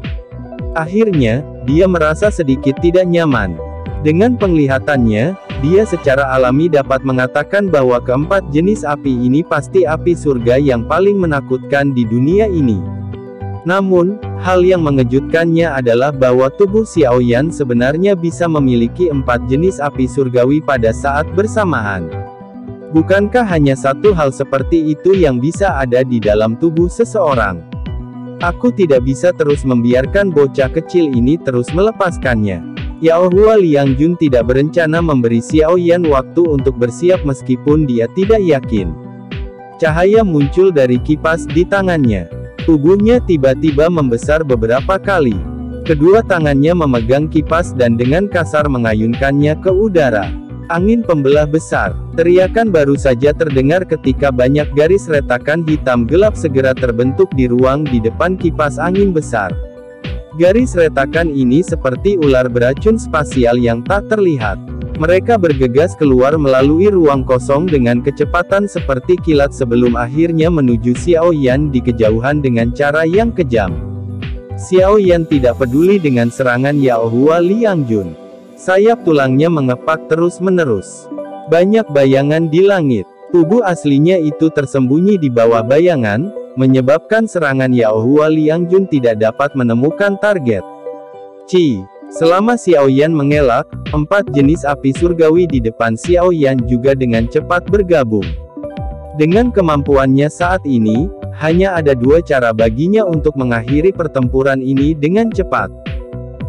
Akhirnya, dia merasa sedikit tidak nyaman. Dengan penglihatannya, dia secara alami dapat mengatakan bahwa keempat jenis api ini pasti api surga yang paling menakutkan di dunia ini. Namun, hal yang mengejutkannya adalah bahwa tubuh Xiao Yan sebenarnya bisa memiliki 4 jenis api surgawi pada saat bersamaan. Bukankah hanya satu hal seperti itu yang bisa ada di dalam tubuh seseorang? Aku tidak bisa terus membiarkan bocah kecil ini terus melepaskannya. Yao Hua Liangjun tidak berencana memberi Xiao Yan waktu untuk bersiap meskipun dia tidak yakin. Cahaya muncul dari kipas di tangannya. Tubuhnya tiba-tiba membesar beberapa kali. Kedua tangannya memegang kipas dan dengan kasar mengayunkannya ke udara. Angin pembelah besar. Teriakan baru saja terdengar ketika banyak garis retakan hitam gelap segera terbentuk di ruang di depan kipas angin besar. Garis retakan ini seperti ular beracun spasial yang tak terlihat. Mereka bergegas keluar melalui ruang kosong dengan kecepatan seperti kilat sebelum akhirnya menuju Xiao Yan di kejauhan dengan cara yang kejam. Xiao Yan tidak peduli dengan serangan Yao Hua Liangjun. Sayap tulangnya mengepak terus-menerus. Banyak bayangan di langit. Tubuh aslinya itu tersembunyi di bawah bayangan, menyebabkan serangan Yao Hua Liangjun tidak dapat menemukan target. Selama Xiao Yan mengelak, 4 jenis api surgawi di depan Xiao Yan juga dengan cepat bergabung. Dengan kemampuannya saat ini, hanya ada 2 cara baginya untuk mengakhiri pertempuran ini dengan cepat.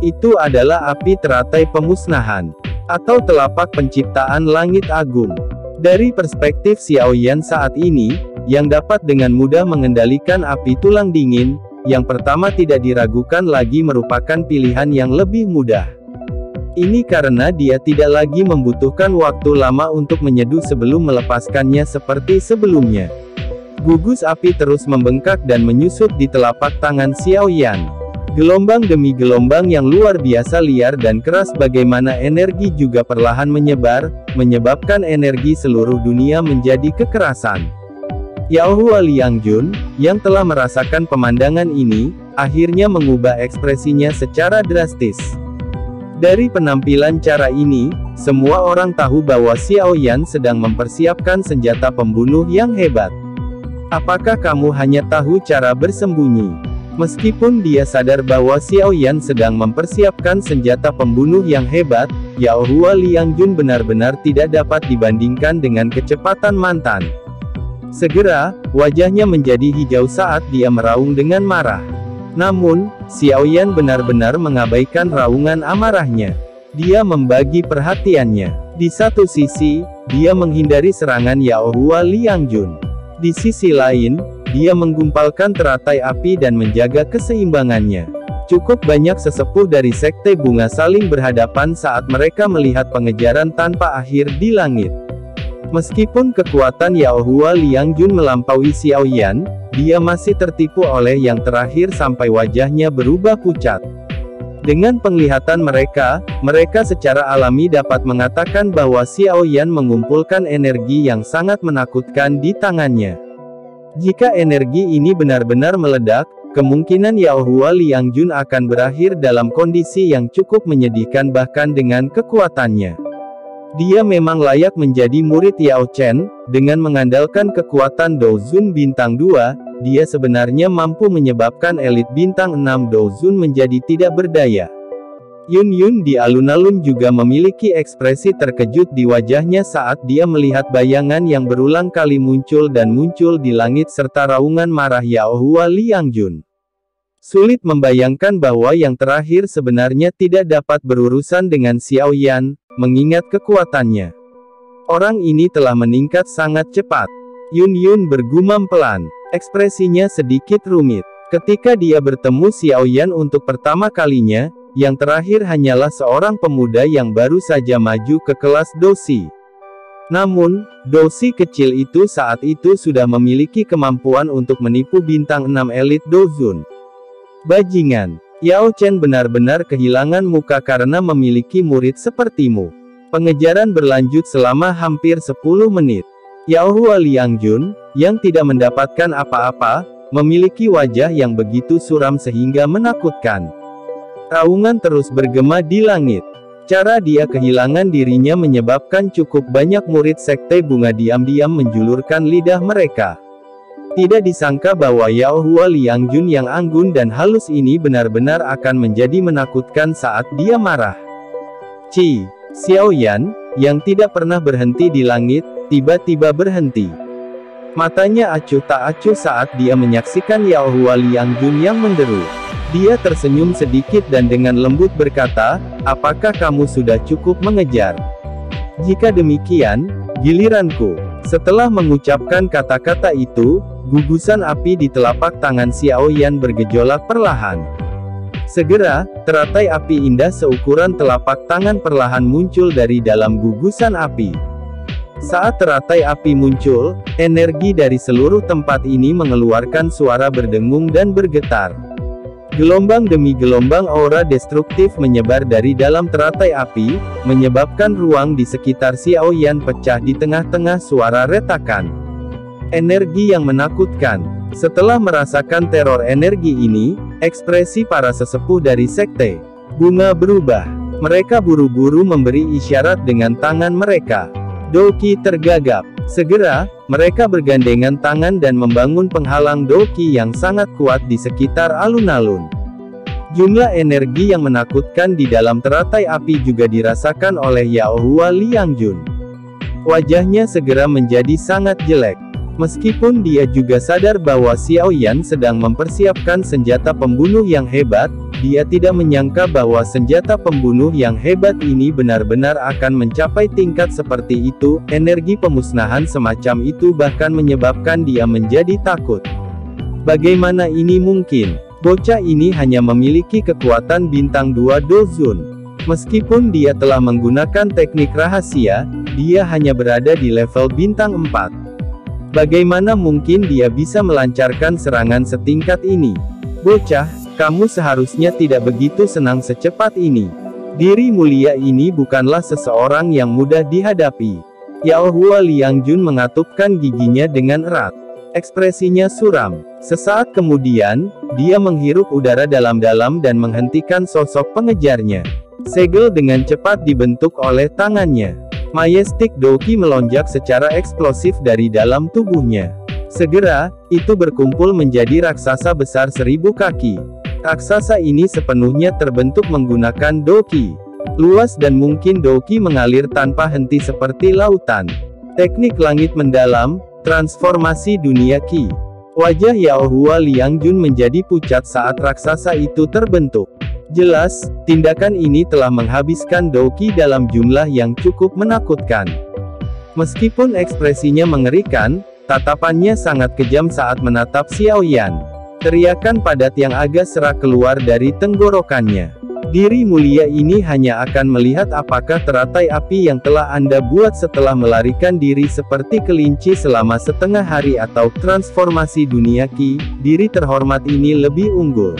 Itu adalah api teratai pemusnahan, atau telapak penciptaan langit agung. Dari perspektif Xiao Yan saat ini, yang dapat dengan mudah mengendalikan api tulang dingin, yang pertama tidak diragukan lagi merupakan pilihan yang lebih mudah. Ini karena dia tidak lagi membutuhkan waktu lama untuk menyeduh sebelum melepaskannya seperti sebelumnya. Gugus api terus membengkak dan menyusut di telapak tangan Xiao Yan. Gelombang demi gelombang yang luar biasa liar dan keras bagaimana energi juga perlahan menyebar, menyebabkan energi seluruh dunia menjadi kekerasan. Yao Hua Liangjun, yang telah merasakan pemandangan ini, akhirnya mengubah ekspresinya secara drastis. Dari penampilan cara ini, semua orang tahu bahwa Xiao Yan sedang mempersiapkan senjata pembunuh yang hebat. Apakah kamu hanya tahu cara bersembunyi? Meskipun dia sadar bahwa Xiao Yan sedang mempersiapkan senjata pembunuh yang hebat, Yao Hua Liangjun benar-benar tidak dapat dibandingkan dengan kecepatan mantan. Segera, wajahnya menjadi hijau saat dia meraung dengan marah. Namun, Xiao Yan benar-benar mengabaikan raungan amarahnya. Dia membagi perhatiannya. Di satu sisi, dia menghindari serangan Yao Hua Liangjun. Di sisi lain, dia menggumpalkan teratai api dan menjaga keseimbangannya. Cukup banyak sesepuh dari Sekte Bunga saling berhadapan saat mereka melihat pengejaran tanpa akhir di langit. Meskipun kekuatan Yao Hua Liangjun melampaui Xiao Yan, dia masih tertipu oleh yang terakhir sampai wajahnya berubah pucat. Dengan penglihatan mereka secara alami dapat mengatakan bahwa Xiao Yan mengumpulkan energi yang sangat menakutkan di tangannya. Jika energi ini benar-benar meledak, kemungkinan Yao Hua Liangjun akan berakhir dalam kondisi yang cukup menyedihkan bahkan dengan kekuatannya. Dia memang layak menjadi murid Yao Chen, dengan mengandalkan kekuatan Douzun Bintang 2, dia sebenarnya mampu menyebabkan elit Bintang 6 Douzun menjadi tidak berdaya. Yun Yun di alun-alun juga memiliki ekspresi terkejut di wajahnya saat dia melihat bayangan yang berulang kali muncul di langit serta raungan marah Yao Hua Liangjun. Sulit membayangkan bahwa yang terakhir sebenarnya tidak dapat berurusan dengan Xiao Yan, mengingat kekuatannya. Orang ini telah meningkat sangat cepat. Yun Yun bergumam pelan. Ekspresinya sedikit rumit. Ketika dia bertemu Xiao Yan untuk pertama kalinya, yang terakhir hanyalah seorang pemuda yang baru saja maju ke kelas Doshi. Namun, Doshi kecil itu saat itu sudah memiliki kemampuan untuk menipu bintang 6 elit Douzun. Bajingan, Yao Chen benar-benar kehilangan muka karena memiliki murid sepertimu. Pengejaran berlanjut selama hampir 10 menit. Yao Hua Liangjun, yang tidak mendapatkan apa-apa, memiliki wajah yang begitu suram sehingga menakutkan. Raungan terus bergema di langit. Cara dia kehilangan dirinya menyebabkan cukup banyak murid Sekte Bunga diam-diam menjulurkan lidah mereka. Tidak disangka bahwa Yao Hua Liangjun yang anggun dan halus ini benar-benar akan menjadi menakutkan saat dia marah. Xiao Yan, yang tidak pernah berhenti di langit, tiba-tiba berhenti. Matanya acuh tak acuh saat dia menyaksikan Yao Hua Liangjun yang menderu. Dia tersenyum sedikit dan dengan lembut berkata, "Apakah kamu sudah cukup mengejar? Jika demikian, giliranku." Setelah mengucapkan kata-kata itu, gugusan api di telapak tangan Xiao Yan bergejolak perlahan. Segera, teratai api indah seukuran telapak tangan perlahan muncul dari dalam gugusan api. Saat teratai api muncul, energi dari seluruh tempat ini mengeluarkan suara berdengung dan bergetar. Gelombang demi gelombang aura destruktif menyebar dari dalam teratai api, menyebabkan ruang di sekitar Xiao Yan pecah di tengah-tengah suara retakan. Energi yang menakutkan. Setelah merasakan teror energi ini, ekspresi para sesepuh dari Sekte Bunga berubah. Mereka buru-buru memberi isyarat dengan tangan mereka. Doki tergagap. Segera, mereka bergandengan tangan dan membangun penghalang Doki yang sangat kuat di sekitar alun-alun. Jumlah energi yang menakutkan di dalam teratai api juga dirasakan oleh Yao Hua Liangjun. Wajahnya segera menjadi sangat jelek. Meskipun dia juga sadar bahwa Xiao Yan sedang mempersiapkan senjata pembunuh yang hebat, dia tidak menyangka bahwa senjata pembunuh yang hebat ini benar-benar akan mencapai tingkat seperti itu. Energi pemusnahan semacam itu bahkan menyebabkan dia menjadi takut. Bagaimana ini mungkin? Bocah ini hanya memiliki kekuatan bintang 2 Douzun. Meskipun dia telah menggunakan teknik rahasia, dia hanya berada di level bintang 4. Bagaimana mungkin dia bisa melancarkan serangan setingkat ini? Bocah, kamu seharusnya tidak begitu senang secepat ini. Diri mulia ini bukanlah seseorang yang mudah dihadapi. Yao Hua Liangjun mengatupkan giginya dengan erat. Ekspresinya suram. Sesaat kemudian, dia menghirup udara dalam-dalam dan menghentikan sosok pengejarnya. Segel dengan cepat dibentuk oleh tangannya. Majestic Doki melonjak secara eksplosif dari dalam tubuhnya. Segera, itu berkumpul menjadi raksasa besar 1000 kaki. Raksasa ini sepenuhnya terbentuk menggunakan Doki. Luas dan mungkin Doki mengalir tanpa henti seperti lautan. Teknik langit mendalam, transformasi dunia Qi. Wajah Yao Hua Liangjun menjadi pucat saat raksasa itu terbentuk. Jelas, tindakan ini telah menghabiskan Doki dalam jumlah yang cukup menakutkan. Meskipun ekspresinya mengerikan, Tatapannya sangat kejam saat menatap Xiao Yan. Teriakan padat yang agak serak keluar dari tenggorokannya. Diri mulia ini hanya akan melihat apakah teratai api yang telah Anda buat setelah melarikan diri seperti kelinci selama setengah hari atau transformasi dunia Ki, diri terhormat ini lebih unggul.